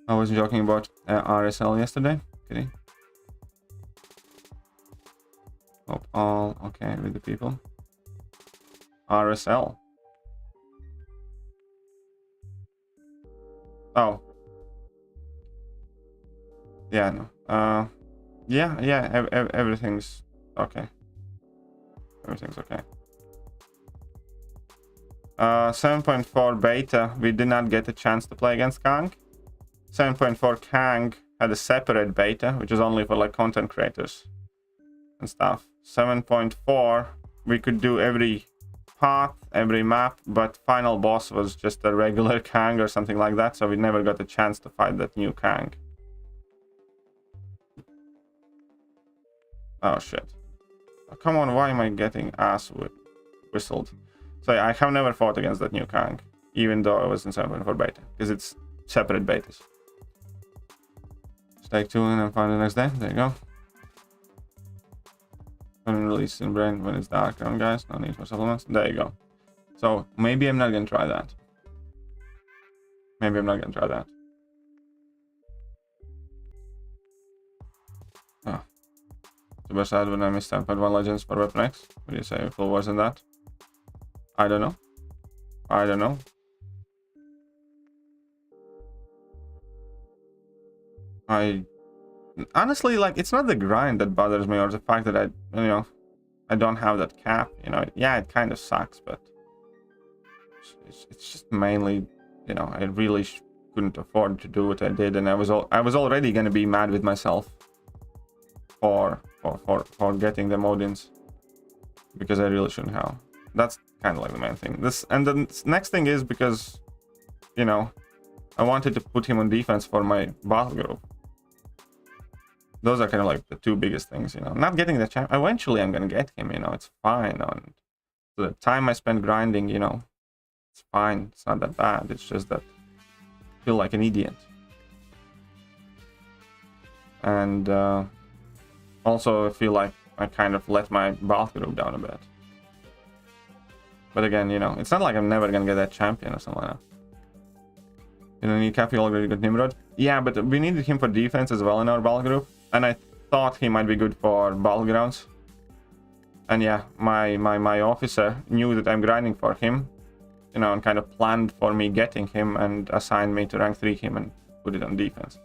I was joking about RSL yesterday. Kidding. Hope all okay with the people. RSL. Oh. Yeah, no. Yeah, everything's okay. Everything's okay. 7.4 beta, we did not get a chance to play against Kang. 7.4 Kang had a separate beta, which is only for like content creators and stuff. 7.4, we could do every path, every map, but final boss was just a regular khun or something like that, so we never got a chance to fight that new khun. Oh shit. Oh, come on, why am I getting ass whistled? So yeah, I have never fought against that new khun, even though I was in 7.4 beta, because it's separate betas. Take 2 and then find the next day. There you go. Unreleased in brain when it's dark around, guys. No need for supplements. There you go. So maybe I'm not gonna try that. Maybe I'm not gonna try that. Oh. Super sad when I missed 10.1 Legends for Weapon X. What do you say? If it wasn't that? I don't know. I don't know. Honestly, like, it's not the grind that bothers me, or the fact that I don't have that cap. Yeah, it kind of sucks, but it's just mainly, I really couldn't afford to do what I did, and I was already gonna be mad with myself for getting the Modins, because I really shouldn't have. That's kind of like the main thing. The next thing is because, I wanted to put him on defense for my battle group. Those are kind of like the two biggest things, Not getting the champ. Eventually, I'm gonna get him. It's fine. On the time I spend grinding, it's fine. It's not that bad. It's just that I feel like an idiot. And also, I feel like I kind of let my battle group down a bit. But again, it's not like I'm never gonna get that champion or something like that. Need Cappy already got Nimrod. Yeah, but we needed him for defense as well in our battle group. And I thought he might be good for battlegrounds. And yeah, my officer knew that I'm grinding for him, and kind of planned for me getting him and assigned me to rank 3 him and put it on defense.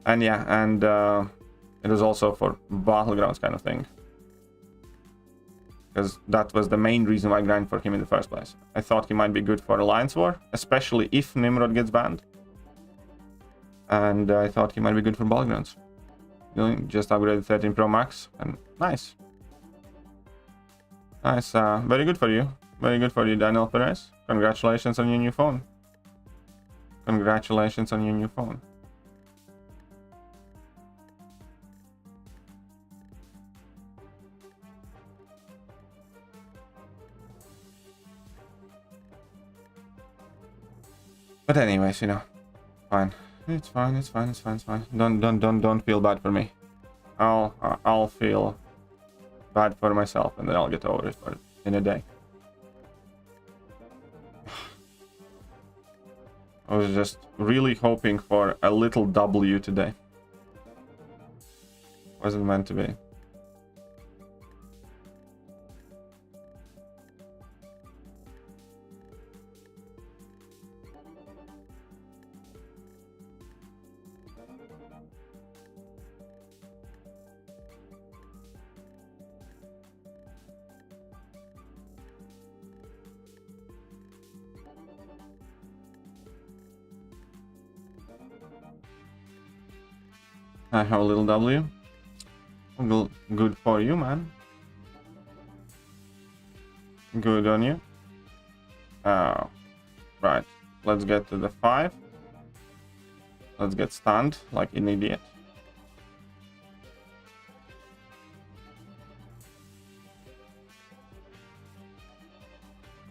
And yeah, and it was also for battlegrounds kind of thing. Because that was the main reason why I grinded for him in the first place. I thought he might be good for Alliance War, especially if Nimrod gets banned. And I thought he might be good for battlegrounds. Just upgraded 13 Pro Max, and nice. Nice, very good for you. Very good for you, Daniel Perez. Congratulations on your new phone. Congratulations on your new phone. But anyways, fine. It's fine. It's fine. It's fine. It's fine. Don't feel bad for me. I'll feel bad for myself, and then I'll get over it in a day. I was just really hoping for a little W today. Wasn't meant to be. I have a little W. Good for you, man. Good on you. Oh, right. Let's get to the 5. Let's get stunned like an idiot.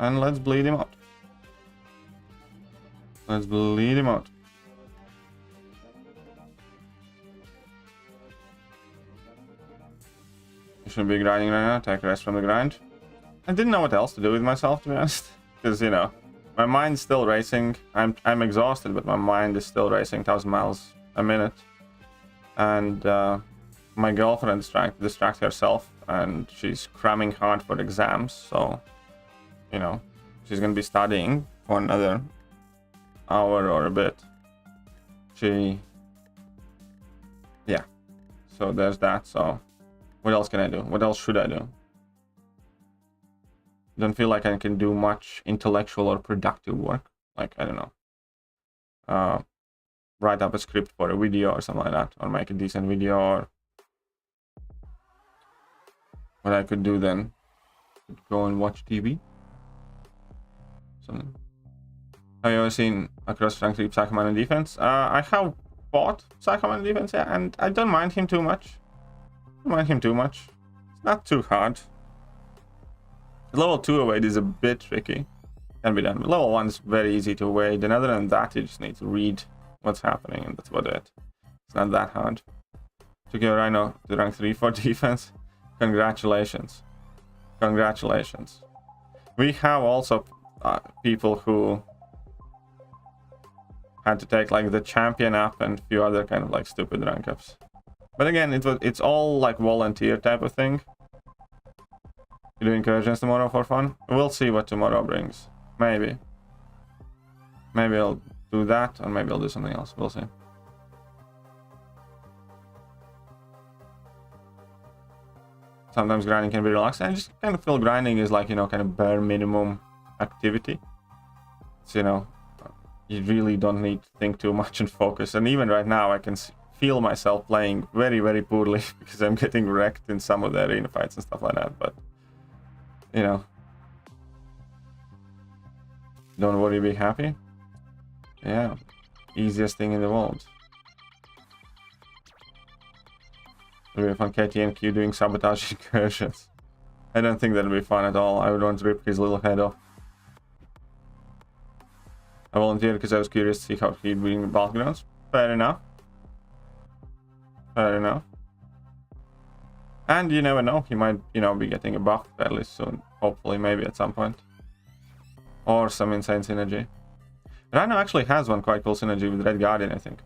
And let's bleed him out. Let's bleed him out. Should be grinding right now. Take a rest from the grind. I didn't know what else to do with myself, to be honest, because my mind's still racing. I'm exhausted, but my mind is still racing 1,000 miles a minute. And my girlfriend is trying to distract herself, and she's cramming hard for exams. So, she's gonna be studying for another hour or a bit. Yeah. So there's that. So. What else can I do? What else should I do? Don't feel like I can do much intellectual or productive work. Like, I don't know. Write up a script for a video or something like that. Or make a decent video. Or what I could do then. Go and watch TV. actually. Have you ever seen across rank 3 Psycho Man in defense? I have bought Psycho Man in defense, yeah, and I don't mind him too much. I don't mind him too much. It's not too hard. Level 2 evade is a bit tricky. Can be done. But level 1 is very easy to evade, and other than that, you just need to read what's happening, and that's about it. It's not that hard. Took your Rhino to rank 3 for defense. Congratulations. Congratulations. We have also people who had to take like the champion up and a few other kind of like stupid rank ups. But again, it's all like volunteer type of thing. You do incursions tomorrow for fun? We'll see what tomorrow brings. Maybe. Maybe I'll do that, or maybe I'll do something else. We'll see. Sometimes grinding can be relaxing. I just kind of feel grinding is like, you know, kind of bare minimum activity. It's, you know, you really don't need to think too much and focus. And even right now, I can feel myself playing very, very poorly because I'm getting wrecked in some of the arena fights and stuff like that. But, you know, don't worry, be happy. Yeah, easiest thing in the world. It'll be fun KT and Q doing sabotage incursions. I don't think that'll be fun at all. I would want to rip his little head off. I volunteered because I was curious to see how he'd bring bulk grounds. Fair enough. Fair enough. And you never know, he might, you know, be getting a buff fairly soon. Hopefully, maybe at some point. Or some insane synergy. Rhino actually has one quite cool synergy with Red Guardian, I think.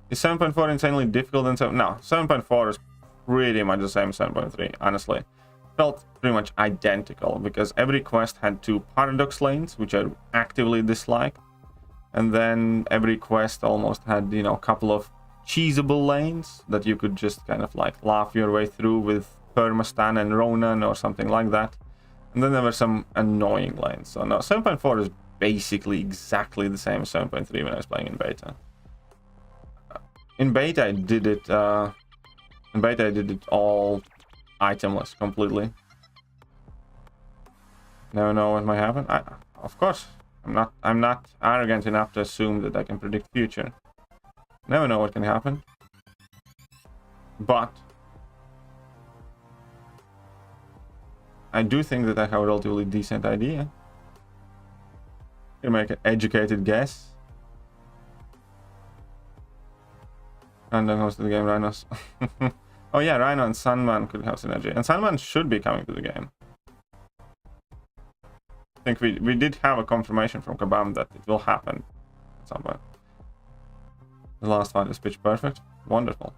Is 7.4 insanely difficult than 7? No, 7.4 is pretty much the same as 7.3, honestly. Felt pretty much identical, because every quest had 2 paradox lanes, which I actively dislike. And then every quest almost had, you know, a couple of cheesable lanes that you could just kind of like laugh your way through with Permastan and Ronan or something like that. And then there were some annoying lanes. So no, 7.4 is basically exactly the same as 7.3 when I was playing in beta. In beta I did it all itemless completely. Never know what might happen. Of course, I'm not arrogant enough to assume that I can predict future. Never know what can happen. But I do think that I have a relatively decent idea. You make an educated guess. And then host the game Rhinos. Oh yeah, Rhino and Sunman could have synergy. And Sunman should be coming to the game. I think we did have a confirmation from Kabam that it will happen at some point. The last fight is pitch perfect. Wonderful.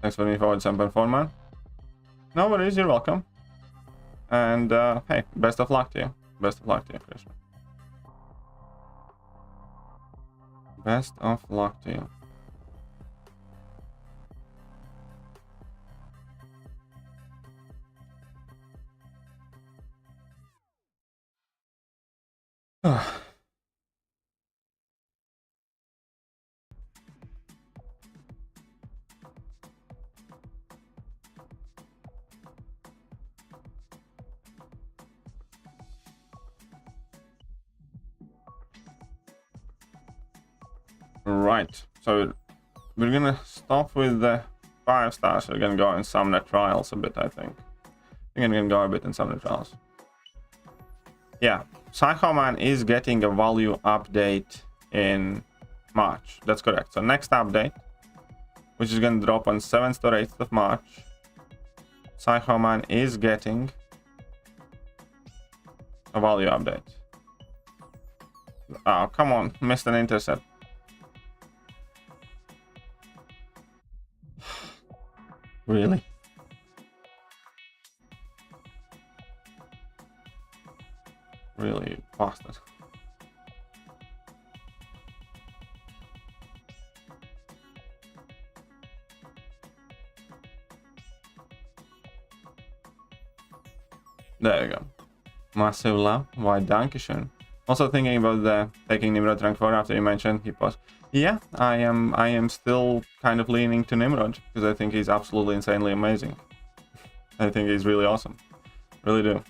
Thanks for me forward 7.4, man. No worries, you're welcome. And hey, best of luck to you. Best of luck to you, Christian. Best of luck to you. Right, so we're gonna stop with the 5 stars. We're gonna go in Summoner Trials a bit, I think. We're gonna go a bit in Summoner Trials. Yeah, Psycho Man is getting a value update in March. That's correct. So next update, which is gonna drop on 7th or 8th of March, Psycho Man is getting a value update. Oh, come on, missed an intercept. Really? Really, you bastard. There you go. Massive love. Why, dankeschön. Also thinking about the taking Nimrod rank 4 after you mentioned he paused. Yeah, I am still kind of leaning to Nimrod because I think he's absolutely insanely amazing. I think he's really awesome. Really do.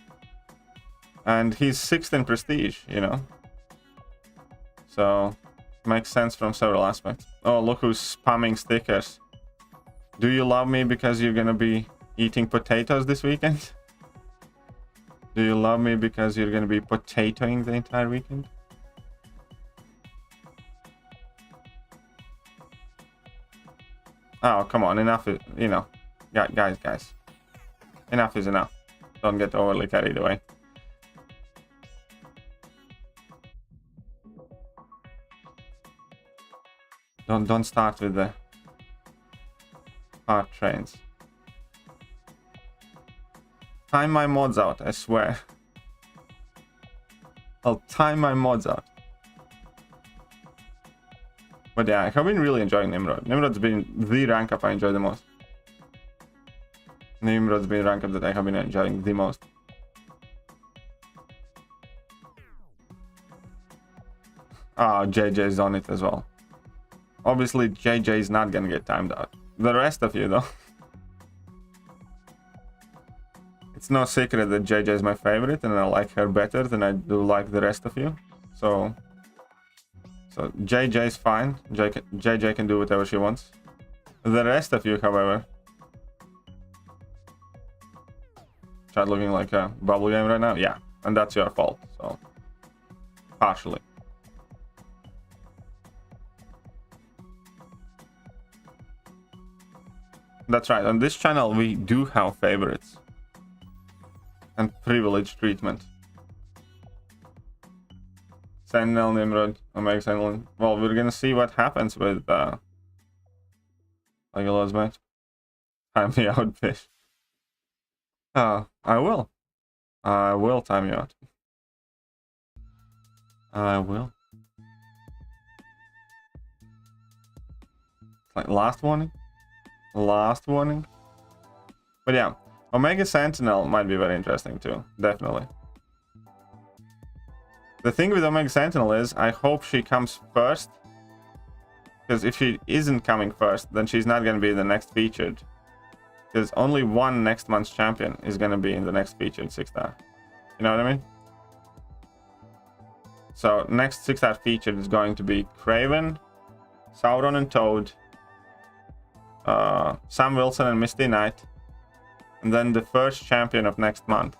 And he's 6th in prestige, you know. So, makes sense from several aspects. Oh, look who's spamming stickers. Do you love me because you're gonna be eating potatoes this weekend? Do you love me because you're gonna be potatoing the entire weekend? Oh, come on, enough is, you know. Guys. Enough is enough. Don't get overly carried away. Don't start with the hard trains. Time my mods out, I swear. I'll time my mods out. But yeah, I have been really enjoying Nimrod. Nimrod's been the rank up I enjoy the most. Nimrod's been rank up that I have been enjoying the most. Ah, JJ's on it as well. Obviously, JJ is not gonna get timed out. The rest of you, though. It's no secret that JJ is my favorite, and I like her better than I do like the rest of you. So JJ is fine. JJ can do whatever she wants. The rest of you, however, chat looking like a bubble game right now. Yeah, and that's your fault. So partially. That's right. On this channel, we do have favorites and privileged treatment. Sentinel, Nimrod, Omega Sentinel. Well, we're gonna see what happens with like a lost match. Time me out, fish. I will. I will time you out. I will. Like last warning. Last warning. But yeah, Omega Sentinel might be very interesting too. Definitely. The thing with Omega Sentinel is, I hope she comes first. Because if she isn't coming first, then she's not going to be the next featured. Because only one next month's champion is going to be in the next featured 6-star. You know what I mean? So, next 6-star featured is going to be Craven, Sauron and Toad, Sam Wilson and Misty Knight, and then the first champion of next month.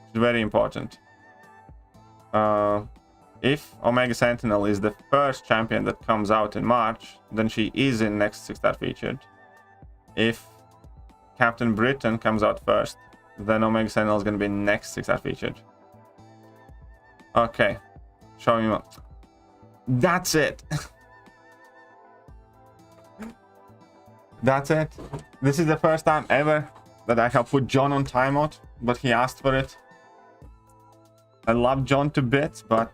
It's very important. If Omega Sentinel is the first champion that comes out in March, then she is in next 6-star featured. If Captain Britain comes out first, then Omega Sentinel is going to be next 6-star featured. Okay, show me what. That's it. That's it. This is the first time ever that I have put John on timeout, but he asked for it. I love John to bits, but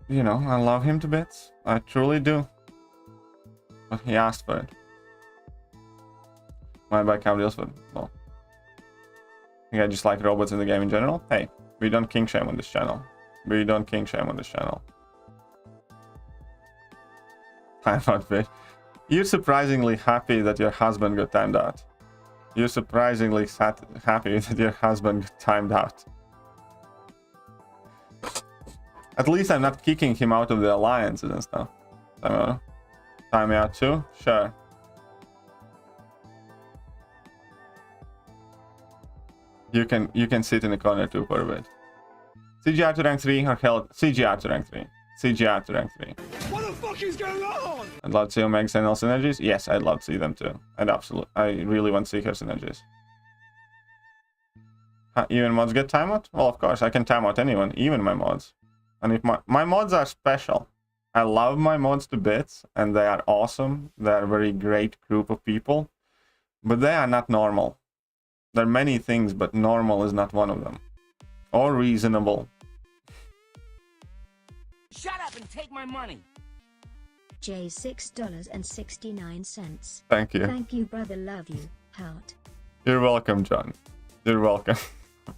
you know, I love him to bits. I truly do. But he asked for it. Might buy cow deals for, well, I think I just like robots in the game in general. Hey, we don't king shame on this channel. We don't king shame on this channel. Time out, bitch. You're surprisingly happy that your husband got timed out. You're surprisingly happy that your husband got timed out. At least I'm not kicking him out of the alliances and stuff. Time me out too? Sure. You can sit in the corner too for a bit. CGR to rank 3 or hell CGR to rank 3. CGR to rank 3. What the fuck is going on? I'd love to see Omega Sentinel synergies. Yes, I'd love to see them too. I really want to see her synergies. Even mods get timeout? Well, of course, I can timeout anyone, even my mods. And if my mods are special. I love my mods to bits, and they are awesome. They are a very great group of people. But they are not normal. There are many things, but normal is not one of them. Or reasonable. Shut up and take my money. J $6.69. Thank you. Thank you, brother. Love you. Heart. You're welcome, John. You're welcome.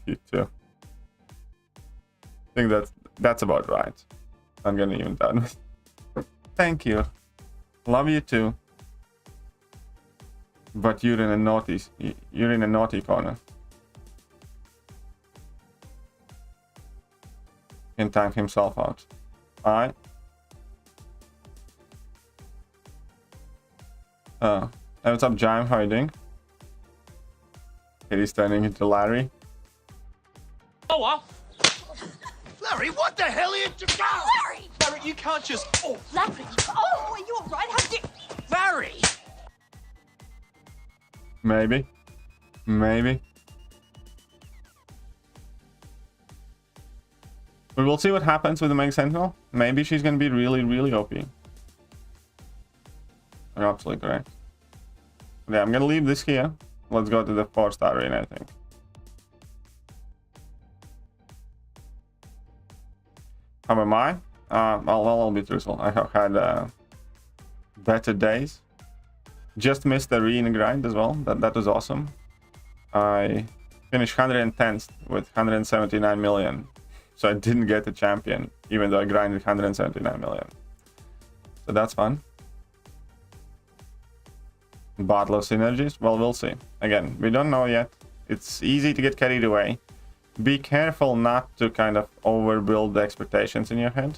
You too. I think that's about right. I'm gonna even done with. Thank you. Love you too. But you're in a naughty corner. Can time himself out. Alright. Hey, what's up, Jime? How are you doing? He's turning into Larry. Oh, well. Larry, what the hell are you doing? Larry! Larry, you can't just... Oh, Larry! Oh, are you alright? How did... Larry! Maybe. Maybe. We will see what happens with the Mega Sentinel. Maybe she's gonna be really, really OP. You're absolutely correct. Yeah, I'm gonna leave this here. Let's go to the 4-star arena, I think. How am I? I'll be truthful. I have had better days. Just missed the arena grind as well. That was awesome. I finished 110th with 179 million. So I didn't get a champion, even though I grinded 179 million. So that's fun. Battle of synergies? Well, we'll see. Again, we don't know yet. It's easy to get carried away. Be careful not to kind of overbuild the expectations in your head.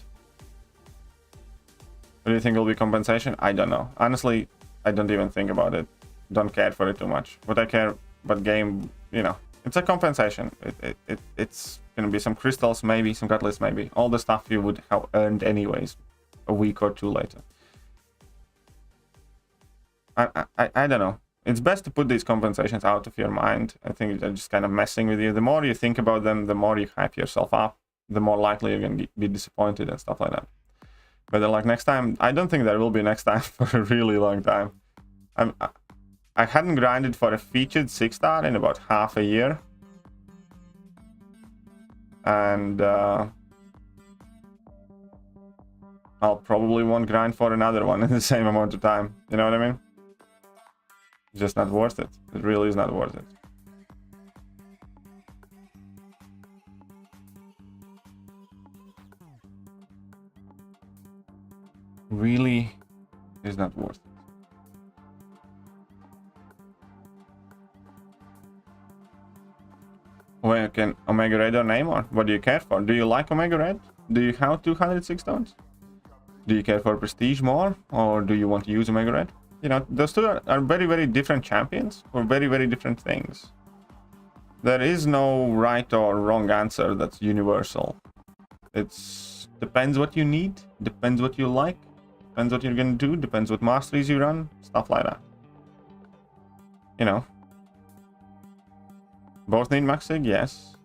Do you think it'll be compensation? I don't know. Honestly, I don't even think about it. Don't care for it too much. What I care about game, you know, it's a compensation. It's gonna be some crystals, maybe some catalysts, maybe all the stuff you would have earned anyways a week or two later. I don't know. It's best to put these compensations out of your mind. I think they're just kind of messing with you. The more you think about them, the more you hype yourself up, the more likely you're going to be disappointed and stuff like that. But then, like, next time, I don't think there will be next time for a really long time. I hadn't grinded for a featured 6-star in about half a year. And I'll probably won't grind for another one in the same amount of time. You know what I mean? It's just not worth it. It really is not worth it. Really is not worth it. Well, can Omega Red or Namor? What do you care for? Do you like Omega Red? Do you have 206 stones? Do you care for Prestige more? Or do you want to use Omega Red? You know, those two are very, very different champions for very, very different things. There is no right or wrong answer that's universal. It's depends what you need, depends what you like, depends what you're gonna do, depends what masteries you run, stuff like that. You know. Both need max sig, yes.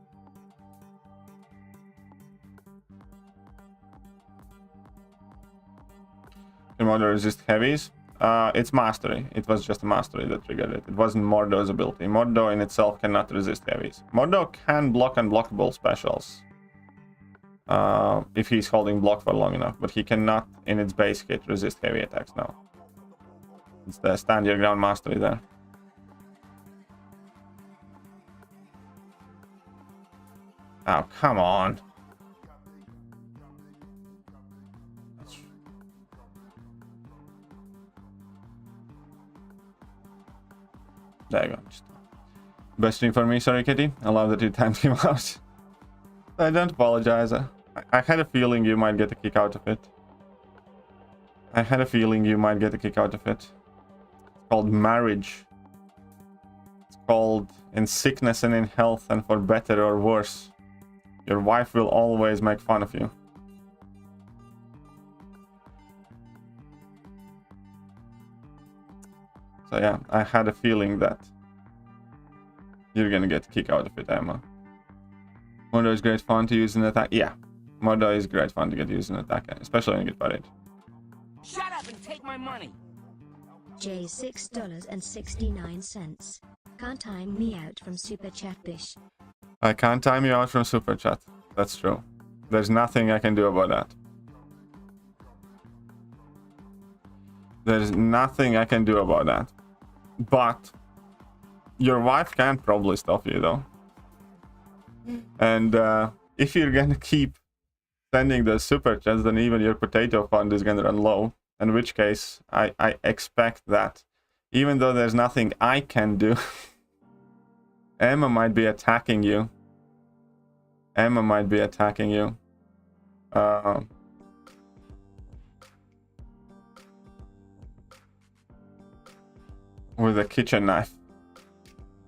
Can Mordo resist heavies? It's mastery. It was just a mastery that triggered it. It wasn't Mordo's ability. Mordo in itself cannot resist heavies. Mordo can block unblockable specials. If he's holding block for long enough. But he cannot, in its base kit, resist heavy attacks now. It's the stand your ground mastery there. Oh, come on. There you go. Best stream for me, sorry Kitty. I love that you timed him out. I don't apologize. I had a feeling you might get a kick out of it. It's called marriage. It's called in sickness and in health and for better or worse. Your wife will always make fun of you. So yeah, I had a feeling that you're gonna get a kick out of it, Emma. Mordo is great fun to use in attack. Yeah, Mordo is great fun to get used in attack, especially when you get buried. Shut up and take my money. J $6.69. Can't time me out from Super Chat Bish. I can't time you out from Super Chat. That's true. There's nothing I can do about that. There's nothing I can do about that. But your wife can probably stop you though. And if you're gonna keep sending the super chats, then even your potato fund is gonna run low. In which case, I expect that Even though there's nothing I can do. Emma might be attacking you. Emma might be attacking you. With a kitchen knife.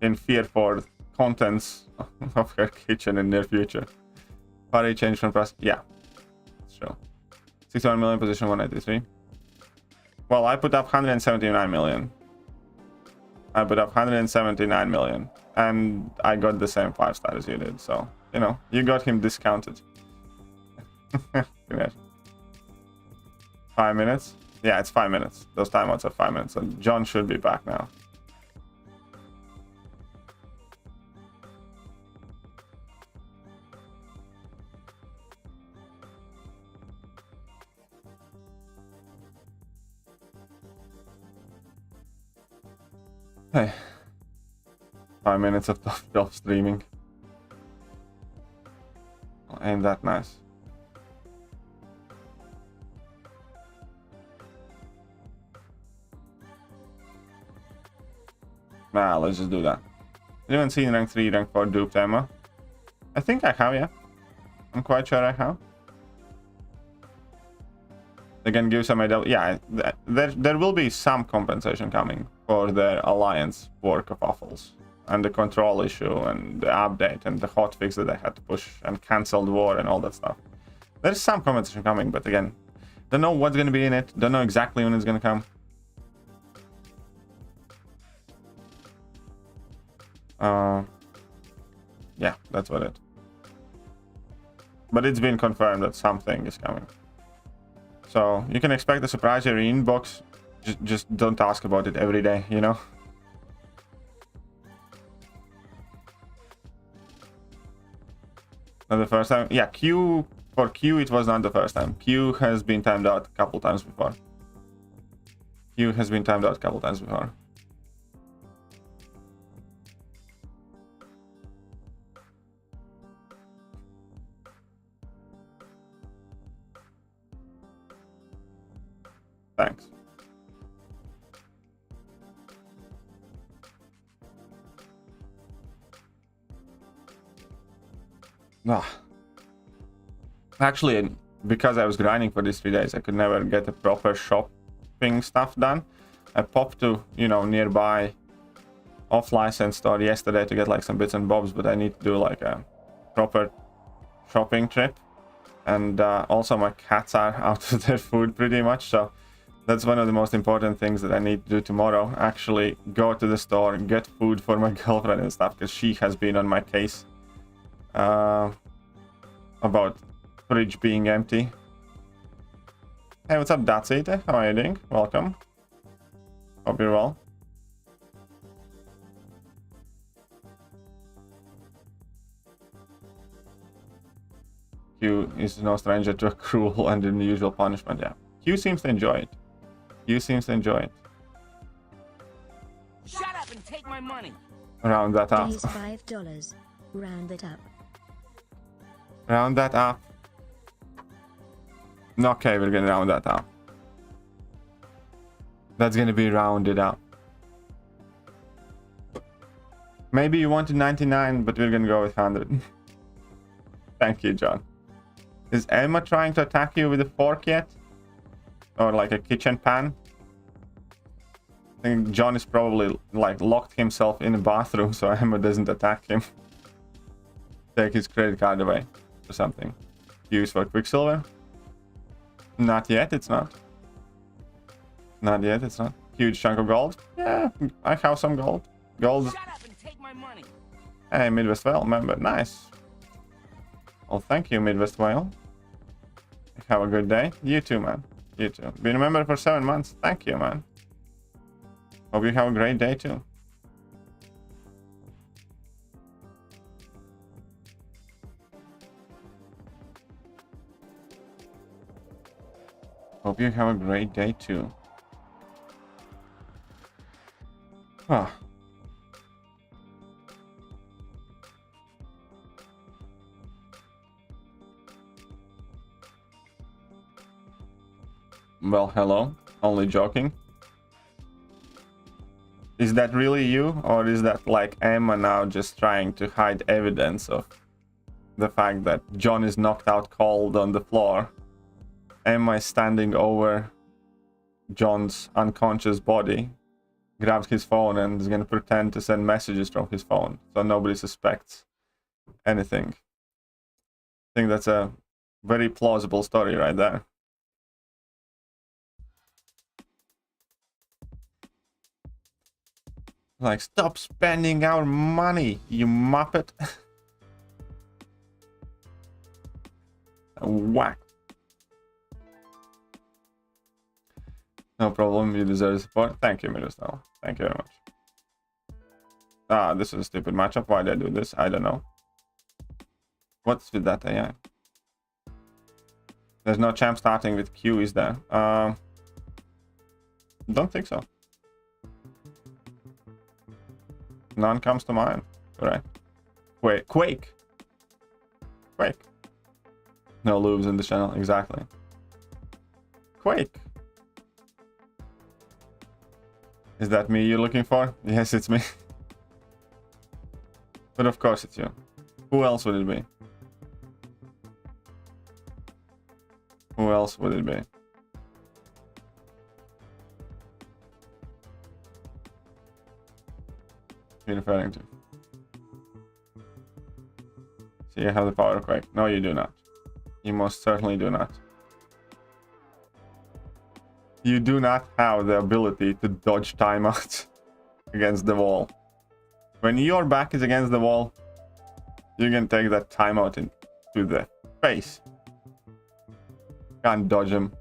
In fear for contents of her kitchen in near future. Party change from press. Yeah. Sure. 61 million, position 193. Well, I put up 179 million. I put up 179 million. And I got the same 5 stars you did. So, you know, you got him discounted. 5 minutes? Yeah, it's 5 minutes. Those timeouts are 5 minutes. So John should be back now. Hey. 5 minutes of top streaming. Oh, ain't that nice? Nah, let's just do that. Anyone seen rank 3, rank 4 duped Emma? I think I have, yeah. I'm quite sure I have. They can give some idea. Yeah, there will be some compensation coming for their alliance work of waffles. And the control issue and the update and the hotfix that I had to push and cancelled war and all that stuff. There's some compensation coming, but again, don't know what's going to be in it. Don't know exactly when it's going to come. Yeah, that's what it. But it's been confirmed that something is coming. So you can expect a surprise in your inbox. Just don't ask about it every day, you know? Not the first time. Yeah, for Q it was not the first time. Q has been timed out a couple times before. Q has been timed out a couple times before. Thanks. Ah. Actually, because I was grinding for these 3 days, I could never get a proper shopping stuff done. I popped to, you know, nearby off-license store yesterday to get like some bits and bobs, but I need to do like a proper shopping trip. And also my cats are out of their food pretty much, so that's one of the most important things that I need to do tomorrow. Actually go to the store, get food for my girlfriend and stuff, because she has been on my case about fridge being empty. Hey, what's up, Datsite? How are you doing? Welcome. Hope you're well. Q is no stranger to a cruel and unusual punishment. Yeah, Q seems to enjoy it. Q seems to enjoy it. Shut up and take my money. Round that up. Days $5. Round it up. Round that up. Okay, we're gonna round that up. That's gonna be rounded up. Maybe you wanted 99, but we're gonna go with 100. Thank you, John. Is Emma trying to attack you with a fork yet? Or like a kitchen pan? I think John is probably like locked himself in a bathroom so Emma doesn't attack him. Take his credit card away or something. Use for Quicksilver? Not yet, it's not. Not yet, it's not. Huge chunk of gold? Yeah, I have some gold. Gold. Shut up and take my money. Hey, Midwest Whale member, nice. Well, thank you, Midwest Whale. Have a good day. You too, man. You too. Been a member for 7 months. Thank you, man. Hope you have a great day too. Hope you have a great day too. Ah. Well, hello. Only joking. Is that really you? Or is that like Emma now just trying to hide evidence of the fact that John is knocked out cold on the floor? Emma is standing over John's unconscious body, grabs his phone and is going to pretend to send messages from his phone so nobody suspects anything. I think that's a very plausible story right there. Like, stop spending our money, you muppet. Whack. No problem, you deserve support. Thank you, Miroslav. Thank you very much. Ah, this is a stupid matchup. Why did I do this? I don't know. What's with that AI? There's no champ starting with Q, is there? Don't think so. None comes to mind. Correct. Quake. No lubes in the channel. Exactly. Quake. Is that me you're looking for? Yes, it's me. But of course it's you. Who else would it be? Who else would it be? You're referring to? So you have the power of Quake. No, you do not. You most certainly do not. You do not have the ability to dodge timeouts against the wall. When your back is against the wall, you can take that timeout into the face. Can't dodge him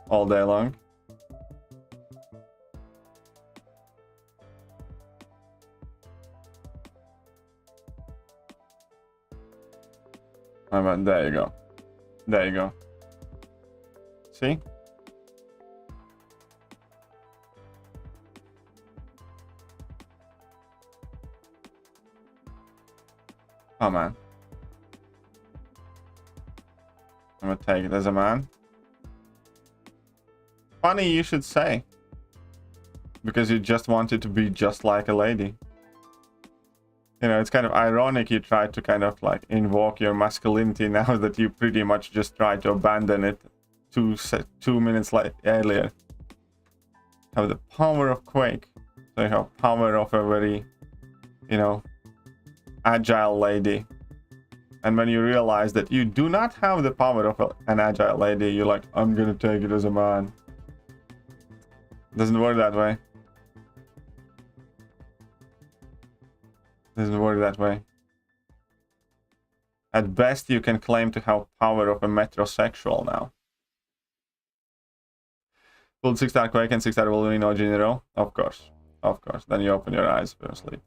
all day long. There you go. There you go. See? Oh man. I'm gonna take it as a man. Funny you should say. Because you just wanted to be just like a lady. You know, it's kind of ironic you tried to kind of like invoke your masculinity now that you pretty much just tried to abandon it 2 minutes earlier. Have the power of Quake. So you have power of a very, you know, agile lady. And when you realize that you do not have the power of an agile lady, you're like, I'm gonna take it as a man. Doesn't work that way. Doesn't work that way. At best, you can claim to have power of a metrosexual now. Pulled 6-star Quake and 6-star Wolverine OG in a row? Of course. Of course. Then you open your eyes for sleep.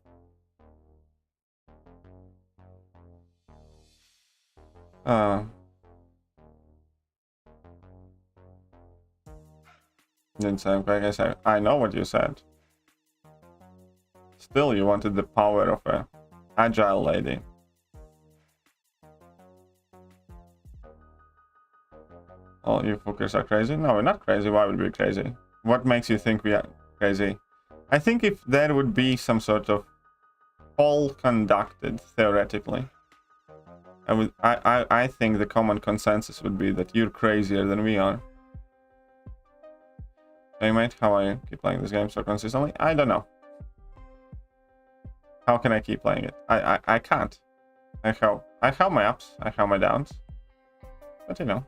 Didn't say Quake. I said, I know what you said. Still, you wanted the power of a agile lady. All you fuckers are crazy? No, we're not crazy. Why would we be crazy? What makes you think we are crazy? I think if there would be some sort of poll conducted, theoretically, I think the common consensus would be that you're crazier than we are. Hey mate, how are you? Keep playing this game so consistently? I don't know. How can I keep playing it? I can't. I have my ups, I have my downs. But you know.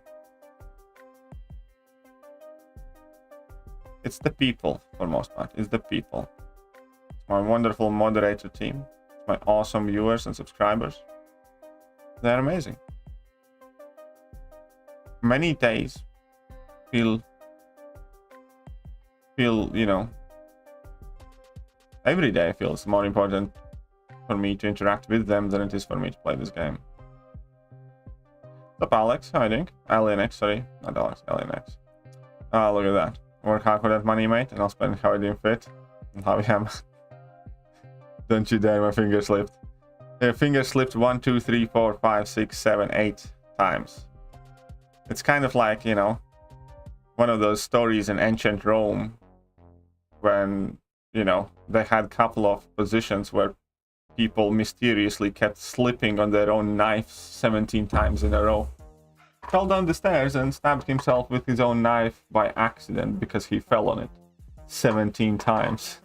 It's the people, for most part. It's the people. It's my wonderful moderator team. It's my awesome viewers and subscribers. They're amazing. Many days feel, you know, every day feels more important for me to interact with them than it is for me to play this game. What's up, Alex? How are you doing? AlienX, sorry. Not Alex, AlienX. Ah, look at that. Work hard for that money, mate, and I'll spend how I deem fit. And how I am. Don't you dare, my finger slipped. Your finger slipped 1, 2, 3, 4, 5, 6, 7, 8 times. It's kind of like, you know, one of those stories in ancient Rome when, you know, they had a couple of positions where people mysteriously kept slipping on their own knives 17 times in a row. Fell down the stairs and stabbed himself with his own knife by accident because he fell on it 17 times.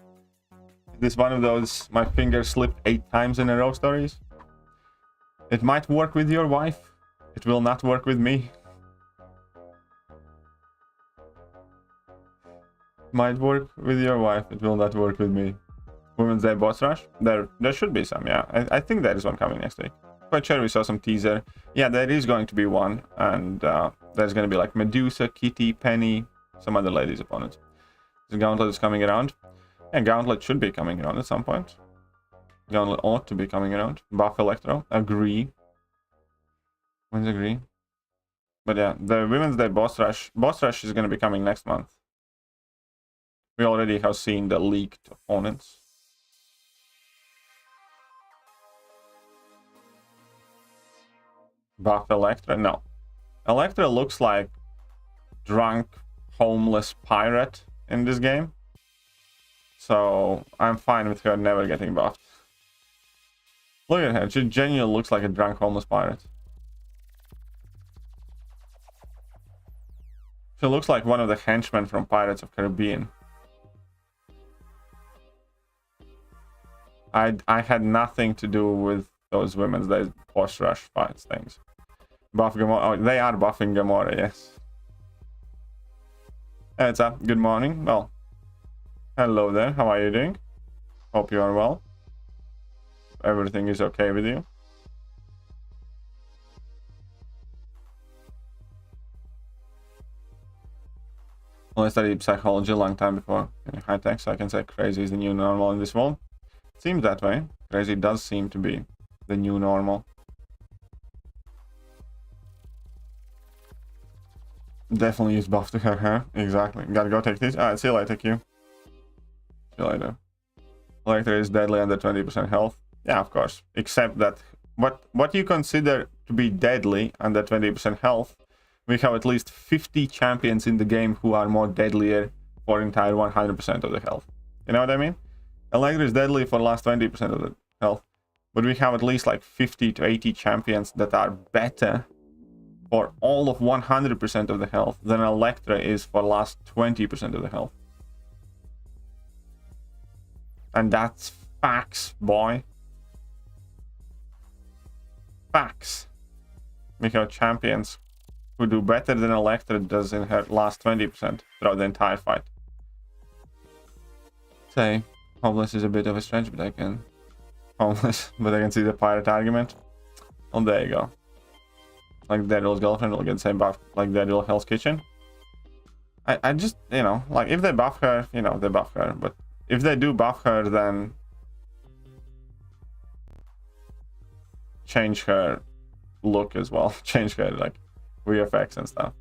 This one of those my finger slipped 8 times in a row stories. It might work with your wife. It will not work with me. Might work with your wife. It will not work with me. Women's Day boss rush? There should be some, yeah. I think there is one coming next week. Quite sure we saw some teaser. Yeah, there is going to be one. And there's going to be like Medusa, Kitty, Penny, some other ladies opponents. The Gauntlet is coming around. Yeah, Gauntlet should be coming around at some point. Gauntlet ought to be coming around. Buff Electro. Agree. When's agree? But yeah, the Women's Day boss rush. Boss rush is going to be coming next month. We already have seen the leaked opponents. Buff Electra? No. Electra looks like drunk, homeless pirate in this game. So I'm fine with her never getting buffed. Look at her. She genuinely looks like a drunk, homeless pirate. She looks like one of the henchmen from Pirates of Caribbean. I had nothing to do with those Women's Day boss rush fights things. Buff Gamora. Oh, they are buffing Gamora, yes. Hey, what's up? Good morning. Well, hello there. How are you doing? Hope you are well. Everything is okay with you. Well, I studied psychology a long time before high tech, so I can say crazy is the new normal in this world. Seems that way. Crazy does seem to be the new normal. Definitely use buff to her hair. Exactly. Gotta go take these. Alright, see you later, Q. See you later. Electra is deadly under 20% health. Yeah, of course. Except that what you consider to be deadly under 20% health, we have at least 50 champions in the game who are more deadlier for entire 100% of the health. You know what I mean? Electra is deadly for the last 20% of the health. But we have at least like 50 to 80 champions that are better for all of 100% of the health than Electra is for the last 20% of the health. And that's facts, boy. Facts. We have champions who do better than Electra does in her last 20% throughout the entire fight. Say, homeless is a bit of a stretch, but I can... Homeless, but I can see the pirate argument. Oh, there you go. Like Daryll's girlfriend will get the same buff like Daryll Hell's Kitchen. I just, you know, like if they buff her, you know, they buff her. But if they do buff her, then change her look as well. Change her, like, VFX and stuff.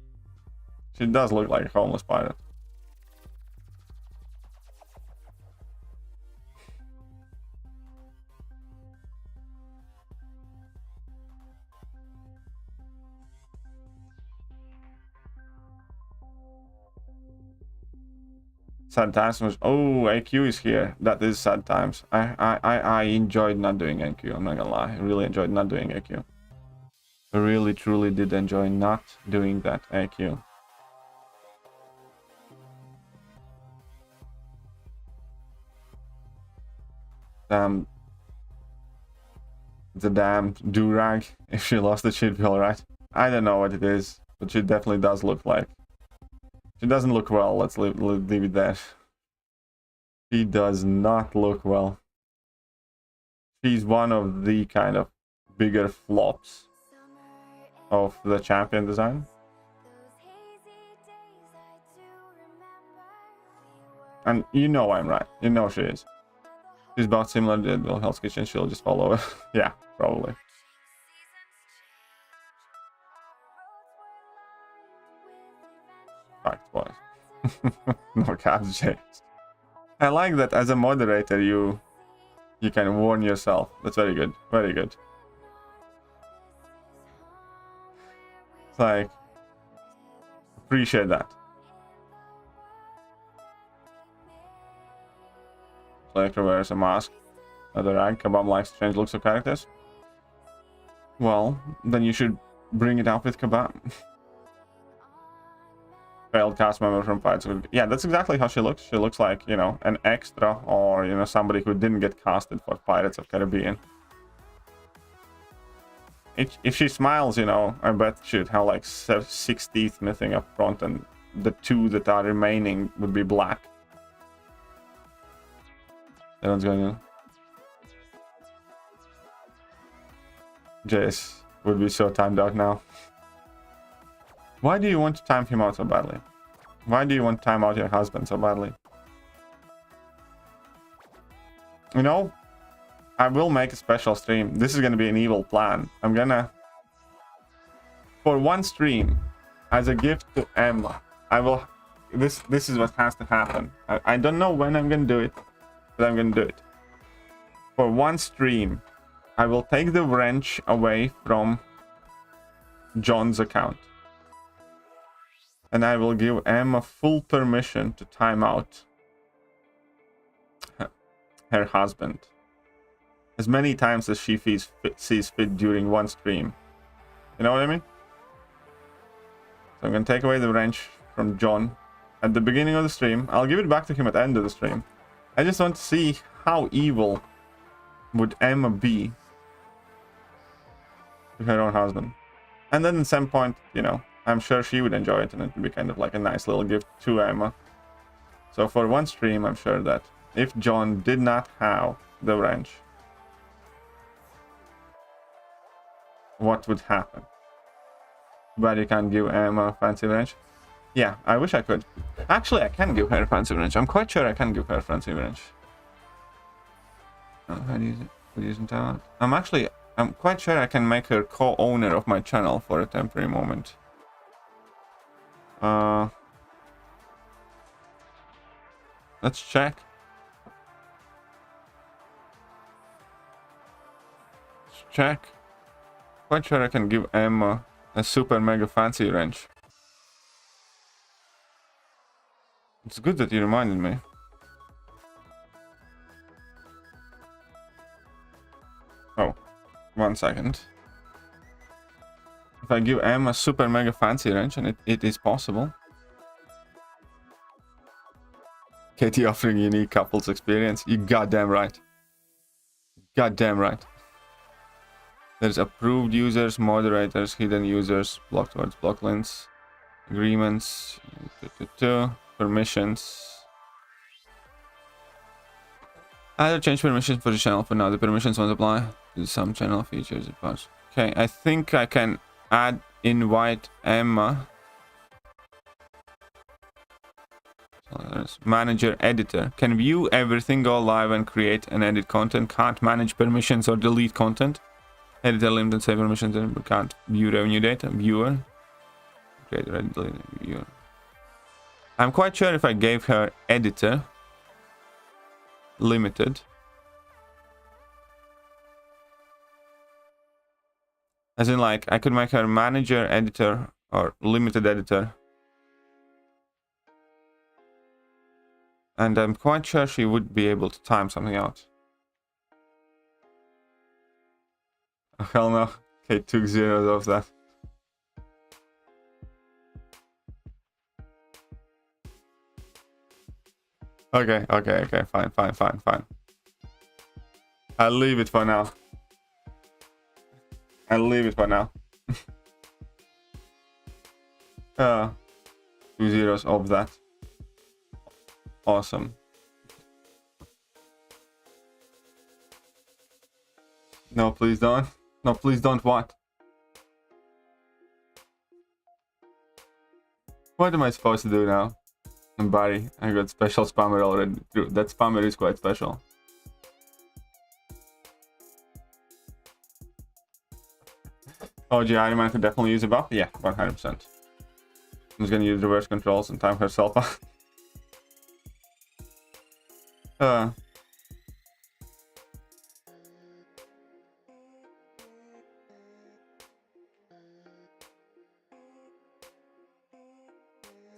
She does look like a homeless pirate. Sad times was... Oh, AQ is here. That is sad times. I enjoyed not doing AQ. I'm not gonna lie. I really enjoyed not doing AQ. I really, truly did enjoy not doing that AQ. The damn do-rag. If she lost it, she'd be alright. I don't know what it is, but she definitely does look like... She doesn't look well, let's leave it there. She does not look well. She's one of the kind of bigger flops of the champion design. And you know I'm right. You know she is. She's about similar to Hell's Kitchen, she'll just follow her. Yeah, probably. Fact, boys. No caps, James. I like that as a moderator you can warn yourself. That's very good. Very good. It's like, appreciate that. Selector wears a mask. Another rag. Kebab likes to change looks of characters. Well, then you should bring it up with Kebab. Failed cast member from Pirates of... Yeah, that's exactly how she looks. She looks like, you know, an extra or, you know, somebody who didn't get casted for Pirates of Caribbean. If she smiles, you know, I bet she'd have like 6 teeth missing up front, and the 2 that are remaining would be black. Everyone's going in. Jace would be so timed out now. Why do you want to time him out so badly? Why do you want to time out your husband so badly? You know, I will make a special stream. This is going to be an evil plan. I'm gonna... For one stream, as a gift to Emma, I will... This is what has to happen. I don't know when I'm going to do it, but I'm going to do it. For one stream, I will take the wrench away from John's account. And I will give Emma full permission to time out her husband as many times as she sees fit during one stream. You know what I mean? So I'm going to take away the wrench from John at the beginning of the stream. I'll give it back to him at the end of the stream. I just want to see how evil would Emma be with her own husband. And then at some point, you know, I'm sure she would enjoy it, and it would be kind of like a nice little gift to Emma. So for one stream, I'm sure that if John did not have the wrench, what would happen? But you can't give Emma a fancy wrench. Yeah, I wish I could. Actually, I can give her a fancy wrench. I'm quite sure I can give her a fancy wrench. Oh, how do you use it? How do you use it? I'm quite sure I can make her co-owner of my channel for a temporary moment. Let's check. Let's check. Quite sure I can give Emma a super mega fancy wrench. It's good that you reminded me. Oh, 1 second. If I give Emma a super mega fancy wrench, and it is possible. Katie offering unique couples experience. You goddamn right. Goddamn right. There's approved users, moderators, hidden users, blocked words, block links, agreements, permissions. Either change permissions for the channel for now. The permissions won't apply to some channel features. Okay, I think I can invite Emma. Manager editor. Can view everything, go live and create and edit content. Can't manage permissions or delete content. Editor limited save permissions and can't view revenue data. Viewer. Create edit delete viewer. I'm quite sure if I gave her editor limited, as in like I could make her manager editor or limited editor, and I'm quite sure she would be able to time something out. Oh, hell no. Okay, took zeros off that. Okay, fine. I'll leave it for now. 2 zeros of that. Awesome. No, please don't. No, please don't what? What am I supposed to do now? Barry, I got special spammer already. That spammer is quite special. Oh, gee, Iron Man could definitely use a buff. Yeah, 100%. I'm just gonna use reverse controls and time herself off.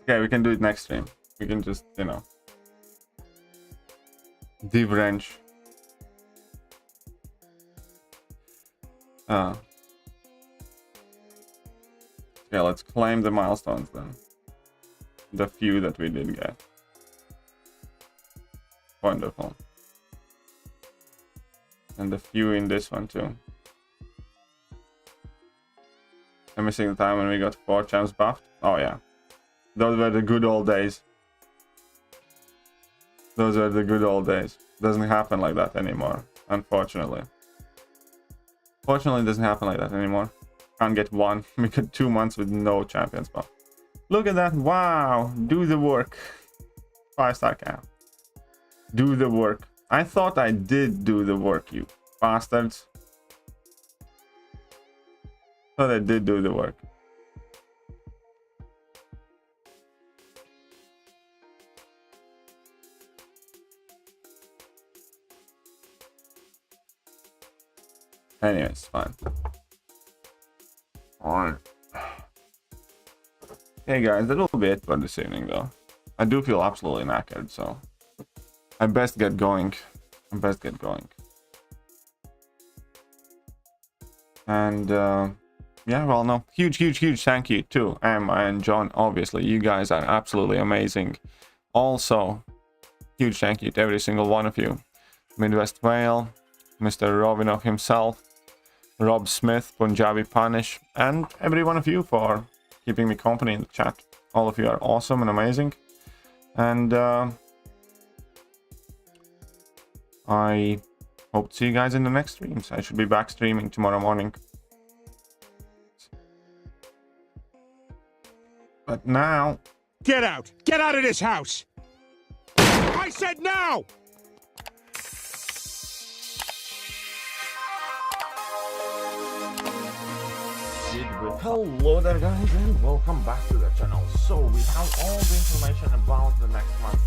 Okay, we can do it next stream. We can just, you know. Div wrench. Yeah, let's claim the milestones then. The few that we did get. Wonderful. And the few in this one too. I'm missing the time when we got 4 champs buffed. Oh yeah. Those were the good old days. Those are the good old days. Doesn't happen like that anymore, unfortunately. Fortunately, it doesn't happen like that anymore. Can't get 1. We got 2 months with no champions buff. Look at that. Wow. Do the work. 5-star cap. Do the work. I thought I did do the work, you bastards. Thought I did do the work. Anyways, fine. Alright. Hey guys, that will be it for this evening though. I do feel absolutely knackered, so I best get going. And yeah, well, no, huge thank you to Emma and John. Obviously, you guys are absolutely amazing. Also, huge thank you to every single one of you. Midwest Whale, Mr. Rovinov himself, Rob Smith, Punjabi Punish, and every one of you for keeping me company in the chat. All of you are awesome and amazing. And I hope to see you guys in the next streams. I should be back streaming tomorrow morning. But now... Get out! Get out of this house! I said now! Hello there guys and welcome back to the channel. So we have all the information about the next month